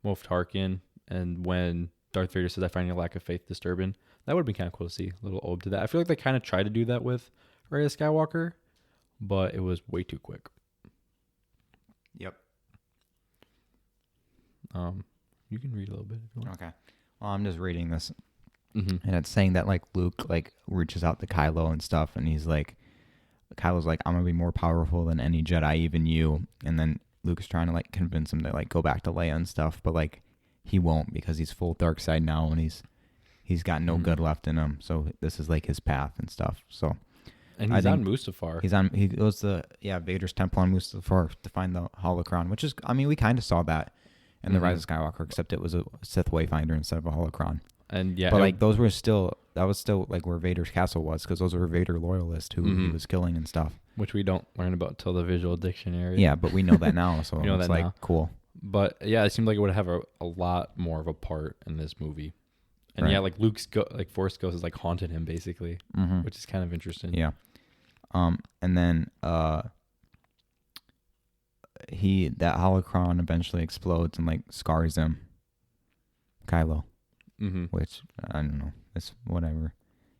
Moff Tarkin, and when Darth Vader says, "I find your lack of faith disturbing." That would have been kind of cool to see, a little ode to that. I feel like they kind of tried to do that with Rey Skywalker, but it was way too quick. Yep. You can read a little bit if you want. Okay. Well, I'm just reading this, Mm-hmm. and it's saying that like Luke like reaches out to Kylo and stuff, and he's like, Kylo's like, I'm gonna be more powerful than any Jedi, even you. And then Luke's trying to like convince him to like go back to Leia and stuff, but like he won't because he's full dark side now, and he's got no good left in him. So this is like his path and stuff. So. And he's on Mustafar. He goes to Vader's temple on Mustafar to find the holocron, which is, I mean, we kind of saw that in the Rise of Skywalker, except it was a Sith Wayfinder instead of a holocron. And yeah, but like that was still like where Vader's castle was, because those were Vader loyalists who he was killing and stuff. Which we don't learn about till the visual dictionary. Yeah, but we know that now, so it's like now. Cool. But yeah, it seemed like it would have a lot more of a part in this movie. And yeah, like Luke's Force Ghost is like haunted him basically, which is kind of interesting. Yeah. And then that holocron eventually explodes and like scars him, Kylo. Which I don't know. It's whatever.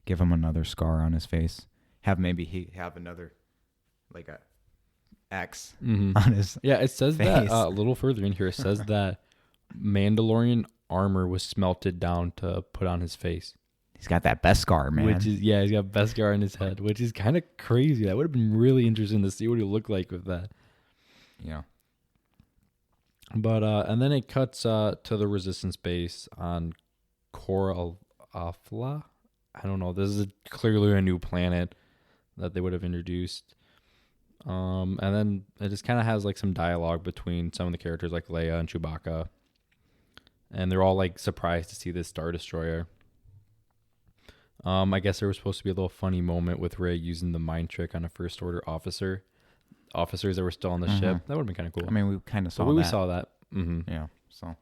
Give him another scar on his face. Maybe he have another like a X on his. Yeah, it says face. that a little further in here. It says that Mandalorian armor was smelted down to put on his face. He's got that Beskar, man. He's got Beskar in his head, which is kind of crazy. That would have been really interesting to see what he looked like with that. Yeah. But and then it cuts to the Resistance base on Cora Afla. I don't know. This is clearly a new planet that they would have introduced. And then it just kind of has like some dialogue between some of the characters like Leia and Chewbacca. And they're all like surprised to see this Star Destroyer. I guess there was supposed to be a little funny moment with Rey using the mind trick on a First Order officers that were still on the ship. That would have been kind of cool. I mean, we kind of saw that. We saw that. Yeah, so.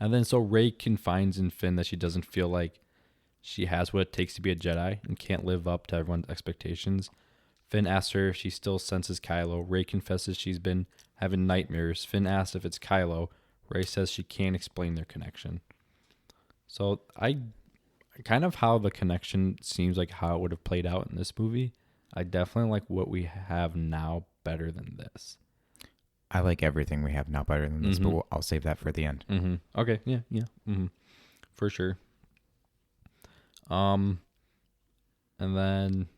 And then so Rey confides in Finn that she doesn't feel like she has what it takes to be a Jedi and can't live up to everyone's expectations. Finn asks her if she still senses Kylo. Rey confesses she's been having nightmares. Finn asks if it's Kylo. Rey says she can't explain their connection. So kind of how the connection seems like how it would have played out in this movie. I definitely like what we have now better than this. I like everything we have now better than this, but I'll save that for the end. Okay, yeah. For sure. And then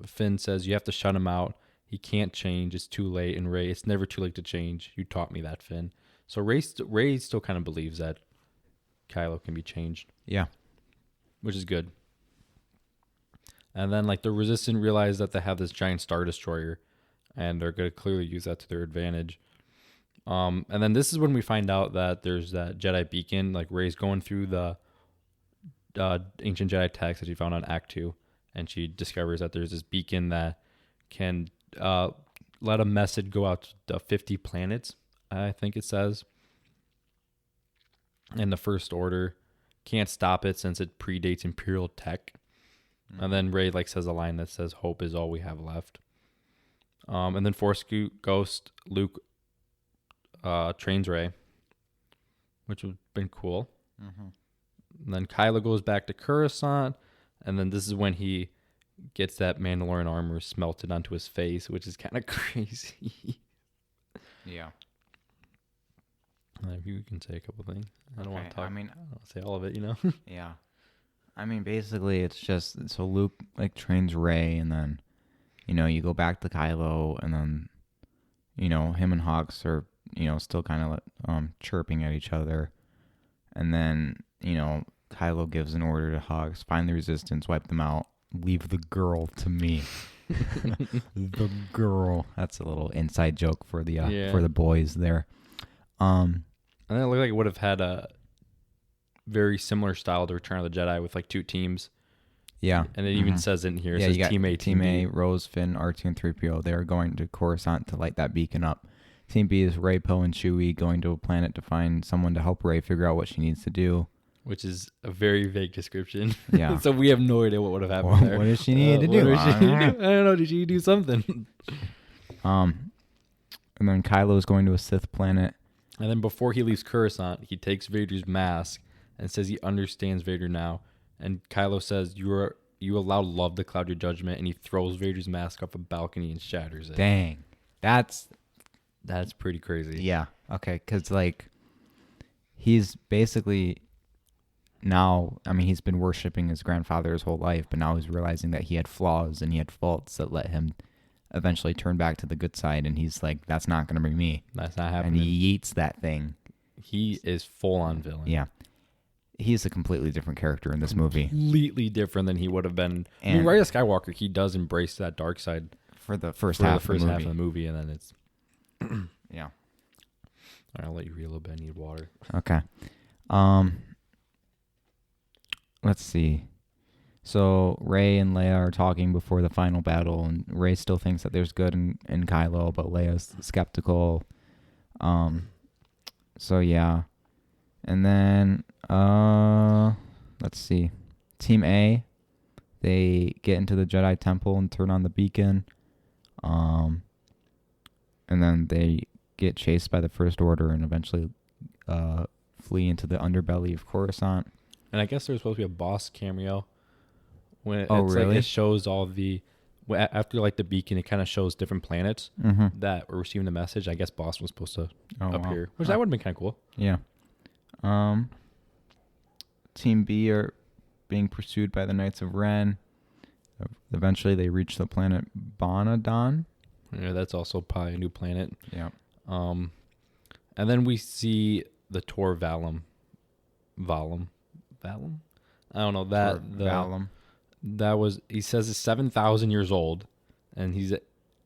Finn says you have to shut him out. He can't change. It's too late. And Rey, it's never too late to change. You taught me that, Finn. So Rey still kind of believes that Kylo can be changed. Yeah. Which is good. And then like the Resistance realize that they have this giant Star Destroyer and they're going to clearly use that to their advantage. And then this is when we find out that there's that Jedi beacon. Like Rey's going through the ancient Jedi text that she found on Act 2, and she discovers that there's this beacon that can let a message go out to 50 planets, I think it says. And the First Order can't stop it since it predates Imperial tech. And then Rey like says a line that says, "Hope is all we have left." And then Force Ghost Luke trains Rey, which would have been cool. And then Kylo goes back to Coruscant, and then this is when he gets that Mandalorian armor smelted onto his face, which is kind of crazy. Yeah. Maybe we can say a couple things. I don't want to talk. I mean, I don't want to say all of it, you know? Yeah. I mean, basically, it's just so Luke like trains Rey, and then you go back to Kylo, and then him and Hawks are still kind of chirping at each other, and then Kylo gives an order to Hawks: find the Resistance, wipe them out, leave the girl to me. The girl. That's a little inside joke for the boys there. And then it looked like it would have had a very similar style to Return of the Jedi with like two teams. Yeah. And it even says it in here. It says says you got Team A, Team A, Rose, Finn, R2, and 3PO. They are going to Coruscant to light that beacon up. Team B is Rey, Poe, and Chewie going to a planet to find someone to help Rey figure out what she needs to do. Which is a very vague description. Yeah. So we have no idea what would have happened there. What does she need to do? I don't know. Did she do something? And then Kylo is going to a Sith planet. And then before he leaves Coruscant, he takes Vader's mask and says he understands Vader now. And Kylo says, you allow love to cloud your judgment. And he throws Vader's mask off a balcony and shatters it. Dang. That's That's pretty crazy. Yeah. Okay. Because like he's basically now. I mean, he's been worshiping his grandfather his whole life, but now he's realizing that he had flaws and he had faults that let him eventually turn back to the good side. And he's like, "That's not going to be me." That's not And happening. he yeets that thing. He is full on villain. Yeah. He's a completely different character in this movie. Completely different than he would have been. I mean, And- Rise of Skywalker, he does embrace that dark side For the first for half the first of the half movie. of the movie, and then it's. Yeah. All right, I'll let you read a little bit. I need water. Okay. Let's see. So Rey and Leia are talking before the final battle, and Rey still thinks that there's good in Kylo, but Leia's skeptical. So yeah. And then let's see. Team A, they get into the Jedi Temple and turn on the beacon. And then they get chased by the First Order and eventually flee into the underbelly of Coruscant. And I guess there's supposed to be a boss cameo. When it's really? like it shows all the after like the beacon, it kind of shows different planets that were receiving the message. I guess boss was supposed to appear, which that would have been kind of cool. Yeah. Team B are being pursued by the Knights of Ren. Eventually, they reach the planet Bonadon. Yeah, that's also probably a new planet. Yeah. And then we see the Tor Valum. I don't know that Valum. That was, he says, is 7,000 years old, and he's an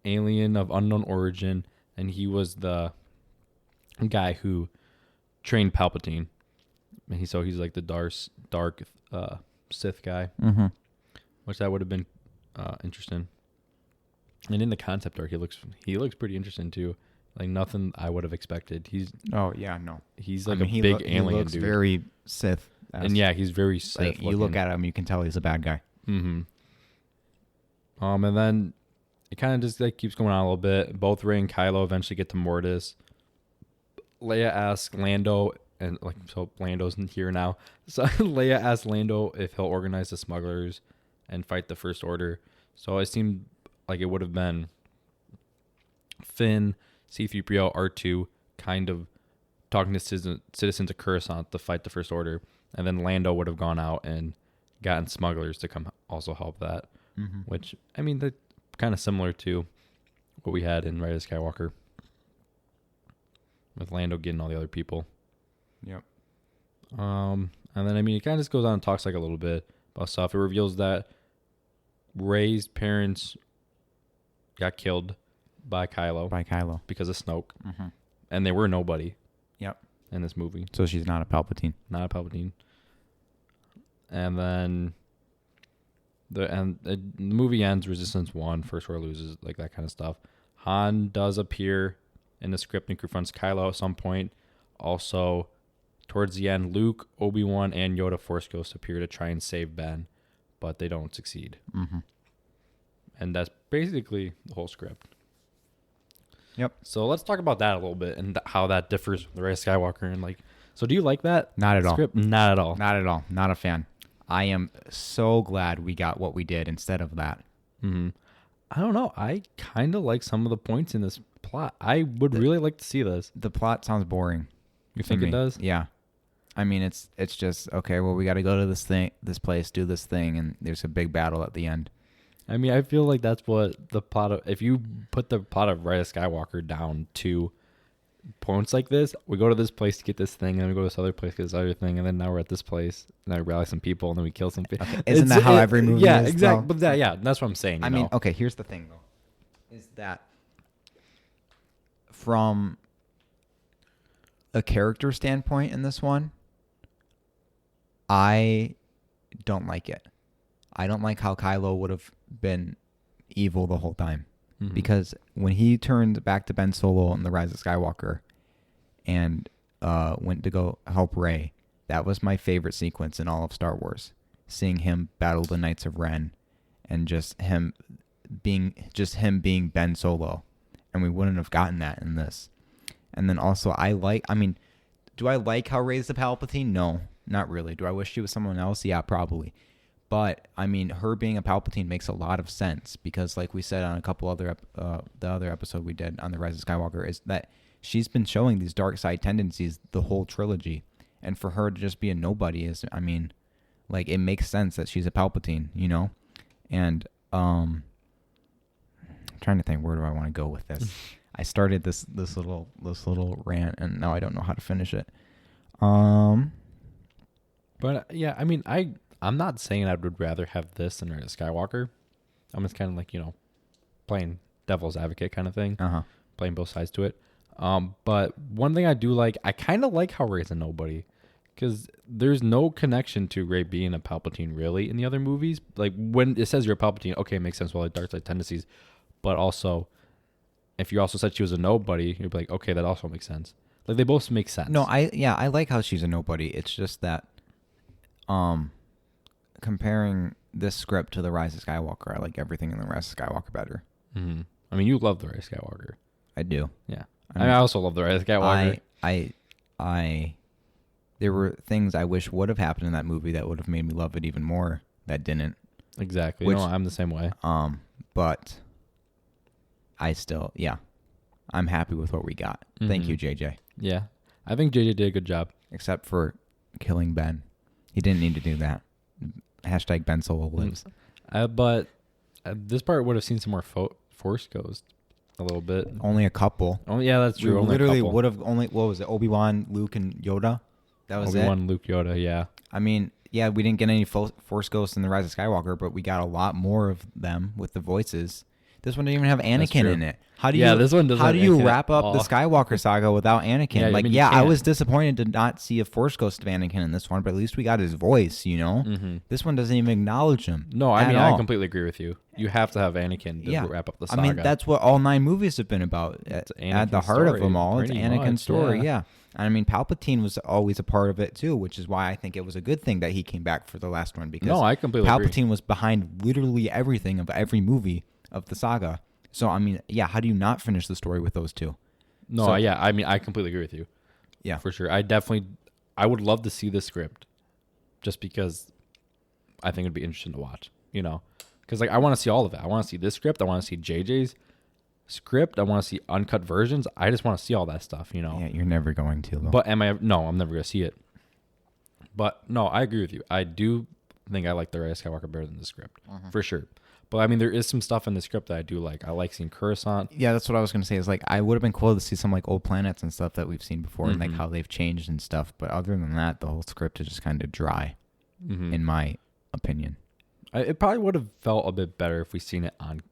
alien of unknown origin, and he was the guy who trained Palpatine, and he's like the dark Sith guy, which that would have been interesting. And in the concept art, he looks pretty interesting too. Like nothing I would have expected. He's like a big alien, he looks dude. very Sith. And yeah, he's very Sith. Like, you look at him, you can tell he's a bad guy. And then it kind of just like keeps going on a little bit. Both Rey and Kylo eventually get to Mortis. Leia asks Lando, and like so Lando's here now. So Leia asks Lando if he'll organize the smugglers and fight the First Order. So it seemed like it would have been Finn, C-3PO, R2 kind of talking to citizens of Coruscant to fight the First Order. And then Lando would have gone out and gotten smugglers to come also help that. Which, I mean, that's kind of similar to what we had in Rise of Skywalker. With Lando getting all the other people. Yep. And then, I mean, it kind of just goes on and talks like a little bit about stuff. It reveals that Rey's parents got killed by Kylo. Because of Snoke. And they were nobody. Yep. In this movie. So she's not a Palpatine. Not a Palpatine. And then the movie ends, Resistance 1, First Order loses, like that kind of stuff. Han does appear in the script and confronts Kylo at some point. Also, towards the end, Luke, Obi Wan, and Yoda Force Ghosts appear to try and save Ben, but they don't succeed. And that's basically the whole script. Yep. So let's talk about that a little bit and how that differs from the Rise of Skywalker. And like, so do you like that? Not at script? Not at all. Not at all. Not a fan. I am so glad we got what we did instead of that. I don't know. I kind of like some of the points in this plot. I would really like to see this. The plot sounds boring. You think it does? Yeah. I mean, it's just, okay, well, we got to go to this place, do this thing, and there's a big battle at the end. I mean, I feel like that's what the plot of, if you put the plot of Rise of Skywalker down to points like this, we go to this place to get this thing, and then we go to this other place to get this other thing, and then now we're at this place, and I rally some people, and then we kill some people. Okay. Isn't that how every movie is? Yeah, exactly. Though? But that's what I'm saying. I mean, okay, here's the thing, though, is that from a character standpoint in this one, I don't like it. I don't like how Kylo would have been evil the whole time. Because when he turned back to Ben Solo in The Rise of Skywalker and went to go help Rey, that was my favorite sequence in all of Star Wars. Seeing him battle the Knights of Ren and just him being Ben Solo. And we wouldn't have gotten that in this. And then also, do I like how Rey's the Palpatine? No, not really. Do I wish she was someone else? Yeah, probably. But I mean, her being a Palpatine makes a lot of sense because, like we said on a couple other the other episode we did on the Rise of Skywalker, is that she's been showing these dark side tendencies the whole trilogy, and for her to just be a nobody is, I mean, like it makes sense that she's a Palpatine, you know, and I'm trying to think, where do I want to go with this? I started this little rant, and now I don't know how to finish it. But yeah, I mean, I'm not saying I would rather have this than Rise of Skywalker. I'm just kind of like, playing devil's advocate kind of thing, playing both sides to it. But one thing I do like, I kind of like how Rey's a nobody, because there's no connection to Rey being a Palpatine really in the other movies. Like when it says you're a Palpatine, okay, it makes sense. Well, like dark side tendencies, but also if you also said she was a nobody, you'd be like, okay, that also makes sense. Like they both make sense. No, I like how she's a nobody. It's just that, comparing this script to the Rise of Skywalker, I like everything in the Rise of Skywalker better. Mm-hmm. I mean, you love the Rise of Skywalker. I do. Yeah, I also love the Rise of Skywalker. There were things I wish would have happened in that movie that would have made me love it even more that didn't. Exactly. I'm the same way. But I still, I'm happy with what we got. Mm-hmm. Thank you, JJ. Yeah, I think JJ did a good job. Except for killing Ben. He didn't need to do that. Hashtag Ben Solo lives. But this part would have seen some more Force Ghost a little bit. Only a couple. Oh yeah, that's true. We literally would have only, what was it, Obi Wan, Luke, and Yoda? That was Obi Wan, Luke, Yoda, yeah. I mean, yeah, we didn't get any Force Ghosts in The Rise of Skywalker, but we got a lot more of them with the voices. This one didn't even have Anakin in it. How do you, this one doesn't. How do you wrap up the Skywalker saga without Anakin? I was disappointed to not see a Force Ghost of Anakin in this one, but at least we got his voice, you know? Mm-hmm. This one doesn't even acknowledge him. No, I mean, I completely agree with you. You have to have Anakin to wrap up the saga. I mean, that's what all 9 movies have been about. At the heart of them all, it's Anakin's story, yeah. I mean, Palpatine was always a part of it, too, which is why I think it was a good thing that he came back for the last one, because I completely agree. Palpatine was behind literally everything of every movie of the saga. So, I mean, how do you not finish the story with those two? No, I mean, I completely agree with you. Yeah. For sure. I would love to see the script just because I think it'd be interesting to watch, Because, I want to see all of it. I want to see this script. I want to see JJ's script. I want to see uncut versions. I just want to see all that stuff, Yeah, you're never going to, though. But no, I'm never going to see it. But, no, I agree with you. I do think I like The Rise of Skywalker better than the script, for sure. But, I mean, there is some stuff in the script that I do like. I like seeing Coruscant. Yeah, that's what I was going to say. Is I would have been cool to see some, old planets and stuff that we've seen before and, how they've changed and stuff. But other than that, the whole script is just kind of dry, in my opinion. It probably would have felt a bit better if we seen it on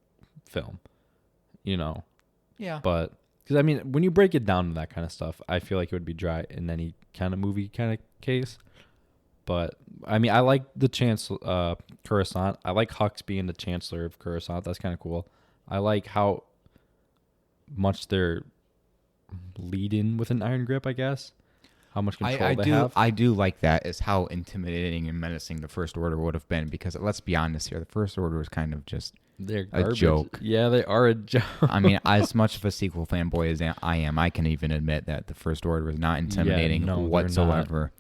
film, Yeah. But, because, I mean, when you break it down to that kind of stuff, I feel like it would be dry in any kind of movie kind of case. But, I mean, I like the Chancellor, Coruscant. I like Hux being the Chancellor of Coruscant. That's kind of cool. I like how much they're leading with an iron grip, I guess. How much control they have. I do like that, is how intimidating and menacing the First Order would have been. Because, let's be honest here, the First Order is kind of just a joke. Yeah, they are a joke. I mean, as much of a sequel fanboy as I am, I can even admit that the First Order is not intimidating whatsoever.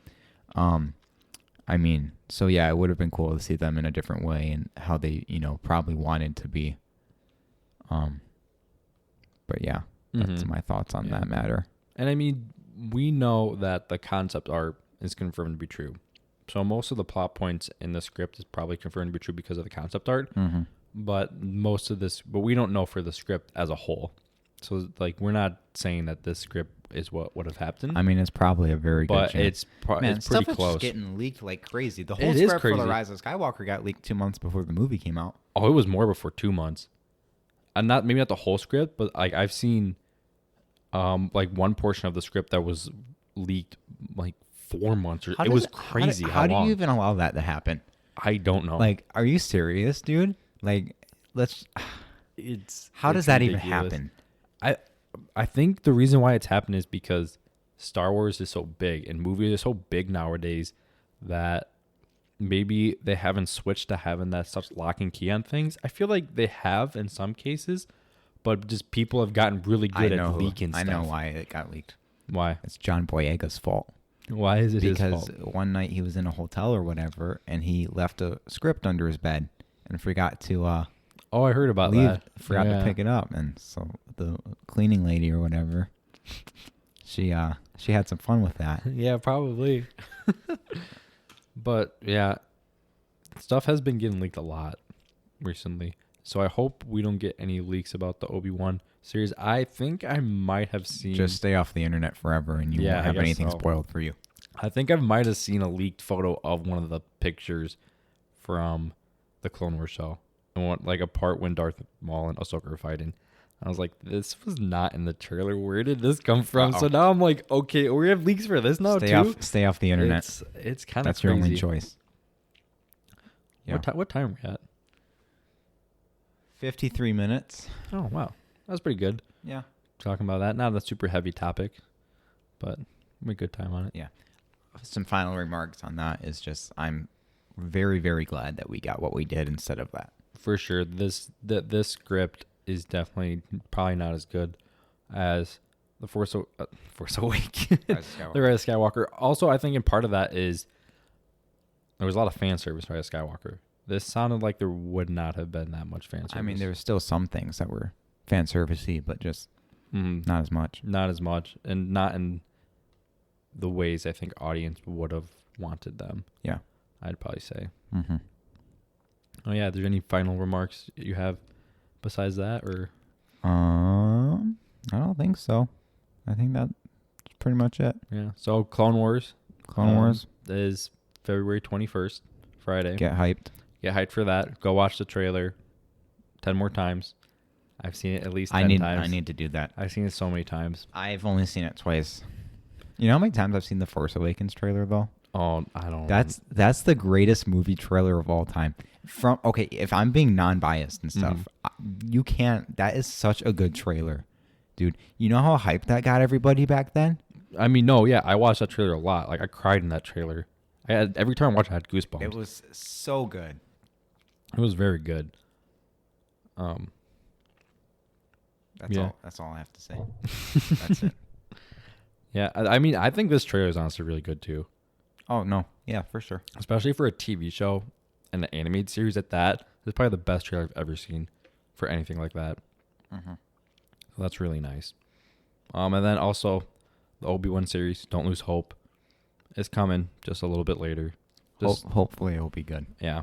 I mean, so yeah, it would have been cool to see them in a different way and how they, probably wanted to be. But yeah, that's my thoughts on that matter. And I mean, we know that the concept art is confirmed to be true. So most of the plot points in the script is probably confirmed to be true because of the concept art. Mm-hmm. But but we don't know for the script as a whole. So we're not saying that this script is what would have happened. I mean, it's probably a very good chance. But it's pretty stuff close. Is just getting leaked like crazy. The whole script for The Rise of Skywalker got leaked 2 months before the movie came out. Oh, it was more before 2 months. And maybe not the whole script, but I've seen one portion of the script that was leaked 4 months. It was crazy. How do you even allow that to happen? I don't know. Are you serious, dude? How does that even happen? I think the reason why it's happened is because Star Wars is so big and movies are so big nowadays that maybe they haven't switched to having that stuff lock and key on things. I feel like they have in some cases, but just people have gotten really good at leaking stuff. I know why it got leaked. Why? It's John Boyega's fault. Why is it his Because fault? one night he was in a hotel or whatever, and he left a script under his bed and forgot to Oh, I heard about leave. that. Forgot to pick it up, and so the cleaning lady or whatever, she had some fun with that. Yeah, probably. But yeah, stuff has been getting leaked a lot recently. So I hope we don't get any leaks about the Obi Wan series. I think I might have seen. Just stay off the internet forever, and you Yeah, won't I have guess anything so. spoiled for you. I think I might have seen a leaked photo of one of the pictures from the Clone Wars show, and like a part when Darth Maul and Ahsoka are fighting. I was like, this was not in the trailer. Where did this come from? Uh-oh. So now I'm like, okay, we have leaks for this now too. Stay off the internet. It's kind of That's crazy. your only choice. Yeah. What time are we at? 53 minutes. Oh wow, that's pretty good. Yeah. Talking about that, not a super heavy topic, but we had a good time on it. Yeah. Some final remarks on that is just I'm very, very glad that we got what we did instead of that. For sure, this script is definitely probably not as good as the Force Awakens, the Rise of Skywalker. Also, I think in part of that is there was a lot of fan service for Rise of Skywalker. This sounded like there would not have been that much fan service. I mean, there were still some things that were fan servicey, but just not as much. Not as much, and not in the ways I think audience would have wanted them. Yeah. I'd probably say. Mm-hmm. Oh yeah, are there any final remarks you have besides that, or? I don't think so. I think that's pretty much it. Yeah. So Clone Wars. Clone Wars is February 21st, Friday. Get hyped. Get hyped for that. Go watch the trailer 10 more times. I've seen it at least 10 times. I need to do that. I've seen it so many times. I've only seen it twice. You know how many times I've seen the Force Awakens trailer though? Oh, I don't. That's the greatest movie trailer of all time. If I'm being non-biased and stuff, you can't. That is such a good trailer, dude. You know how hyped that got everybody back then? I mean, no, yeah, I watched that trailer a lot. Like I cried in that trailer. Every time I watched it, I had goosebumps. It was so good. It was very good. That's all I have to say. That's it. Yeah, I mean, I think this trailer is honestly really good too. Oh no, yeah, for sure. Especially for a TV show and an animated series at that. It's probably the best trailer I've ever seen for anything like that. Mm-hmm. So that's really nice. And then also the Obi Wan series, Don't Lose Hope, is coming just a little bit later. Hopefully it will be good. Yeah,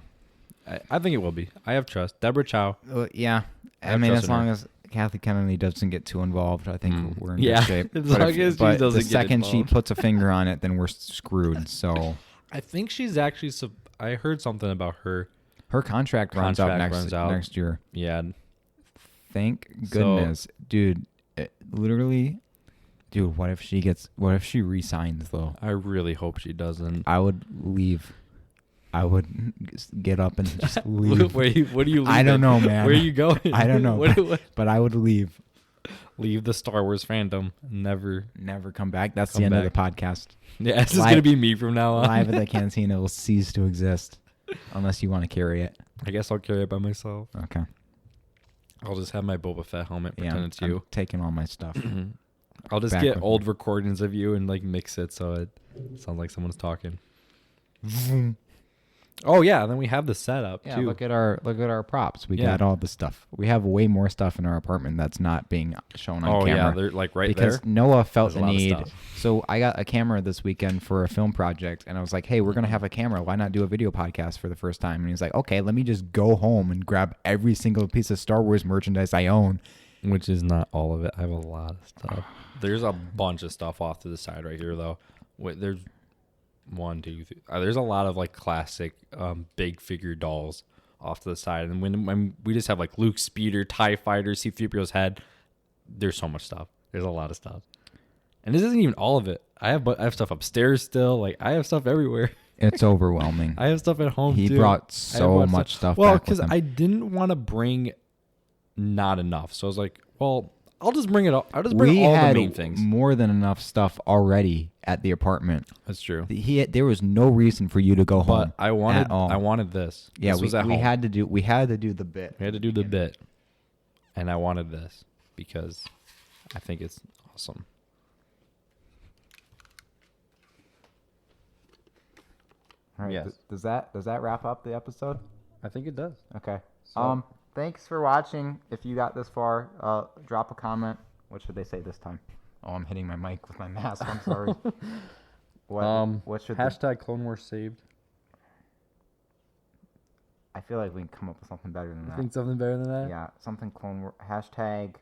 I think it will be. I have trust. Deborah Chow. Yeah, I mean, as long as Kathy Kennedy doesn't get too involved, I think we're in good shape. As long as she doesn't the get second she involved. puts a finger on it, then we're screwed. So I think she's actually. I heard something about her. her contract runs out next year. Yeah. Thank goodness, dude. Literally, dude. What if she resigns though? I really hope she doesn't. I would leave. I would get up and just leave. What are you leaving? I don't know, man. Where are you going? I don't know. What? But I would leave. Leave the Star Wars fandom. Never come back. That's the end of the podcast. Yeah, this is going to be me from now on. Live at the Cantina will cease to exist unless you want to carry it. I guess I'll carry it by myself. Okay. I'll just have my Boba Fett helmet, pretend it's you. I'm taking all my stuff. I'll just get old recordings of you and like mix it so it sounds like someone's talking. Oh yeah, and then we have the setup Yeah, too. look at our props. We got all the stuff. We have way more stuff in our apartment that's not being shown on camera. Yeah, they're like right because there. Noah felt There's the a lot of need. stuff. So I got a camera this weekend for a film project, and I was like, "Hey, we're gonna have a camera. Why not do a video podcast for the first time?" And he's like, "Okay, let me just go home and grab every single piece of Star Wars merchandise I own." Which is not all of it. I have a lot of stuff. There's a bunch of stuff off to the side right here, though. There's 1, 2, 3. There's a lot of like classic big figure dolls off to the side, and when we just have like Luke's speeder, TIE fighter, C-3PO's head. There's so much stuff. There's a lot of stuff, and this isn't even all of it. I have stuff upstairs still. Like I have stuff everywhere. It's overwhelming. I have stuff at home. He too. brought so much stuff. Well, because I didn't want to bring not enough, so I was like, well, I'll just bring it all. I'll just bring all the main things. More than enough stuff already at the apartment. That's true. There was no reason for you to go home. But I wanted this. Yeah, this was at home. We had to do the bit. We had to do the bit, and I wanted this because I think it's awesome. All right. Yes. Does that wrap up the episode? I think it does. Okay. So, Thanks for watching. If you got this far, drop a comment. What should they say this time? Oh, I'm hitting my mic with my mask. I'm sorry. What should hashtag Clone Wars saved. I feel like we can come up with something better than that. Think something better than that? Yeah, something Clone Wars. Hashtag.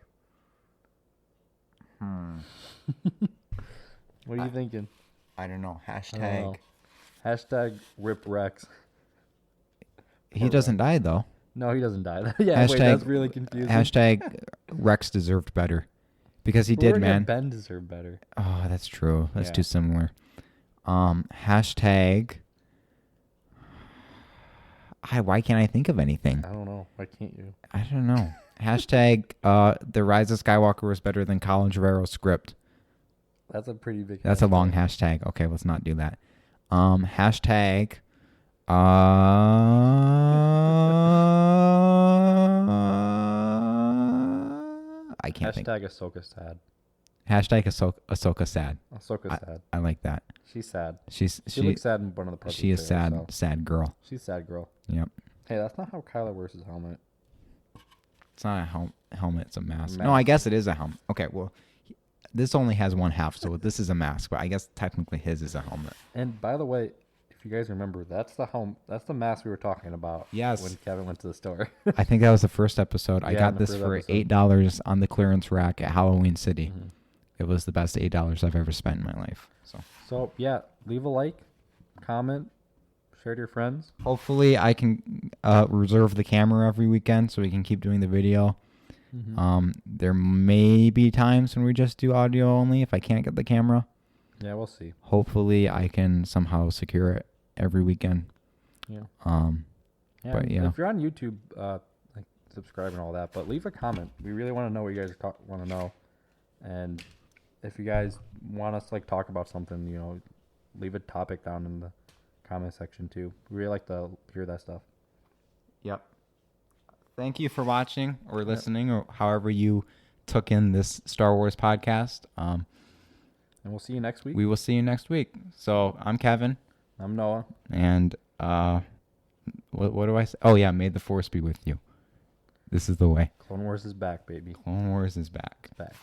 What are you thinking? I don't know. I Hashtag. don't know. Hashtag Rip Rex. He doesn't die though. No, he doesn't die. Yeah, Hashtag, wait, that's really confusing. Hashtag Rex deserved better. Because he did, man. Ben deserved better. Oh, that's true. That's Yeah. too similar. Hashtag. Why can't I think of anything? I don't know. Why can't you? I don't know. Hashtag The Rise of Skywalker was better than Colin Trevorrow's script. That's a pretty big. That's a long hashtag. Okay, let's not do that. Hashtag. I can't think. Hashtag Ahsoka sad. Hashtag Ahsoka sad. Ahsoka sad. I like that. She's sad. She looks sad in one of the parts. She of is the trailer, sad. so. Sad girl. She's sad girl. Yep. Hey, that's not how Kylo wears his helmet. It's not a helmet. It's a mask. Mask. No, I guess it is a helmet. Okay, well, this only has one half, so this is a mask. But I guess technically his is a helmet. And by the way, if you guys remember, that's the helmet. That's the mask we were talking about. Yes. When Kevin went to the store. I think that was the first episode. I Yeah, got the this first for episode. $8 on the clearance rack at Halloween City. Mhm. It was the best $8 I've ever spent in my life. So yeah, leave a like, comment, share to your friends. Hopefully I can reserve the camera every weekend so we can keep doing the video. There may be times when we just do audio only if I can't get the camera. Yeah, we'll see. Hopefully I can somehow secure it every weekend. Yeah. But and yeah. If you're on YouTube, like subscribe and all that, but leave a comment. We really want to know what you guys want to know, and if you guys want us to like talk about something, leave a topic down in the comment section too. We really like to hear that stuff. Yep. Thank you for watching or listening or however you took in this Star Wars podcast. And we'll see you next week. We will see you next week. So I'm Kevin. I'm Noah. And what do I say? Oh, yeah. May the Force be with you. This is the way. Clone Wars is back, baby. Clone Wars is back. It's back.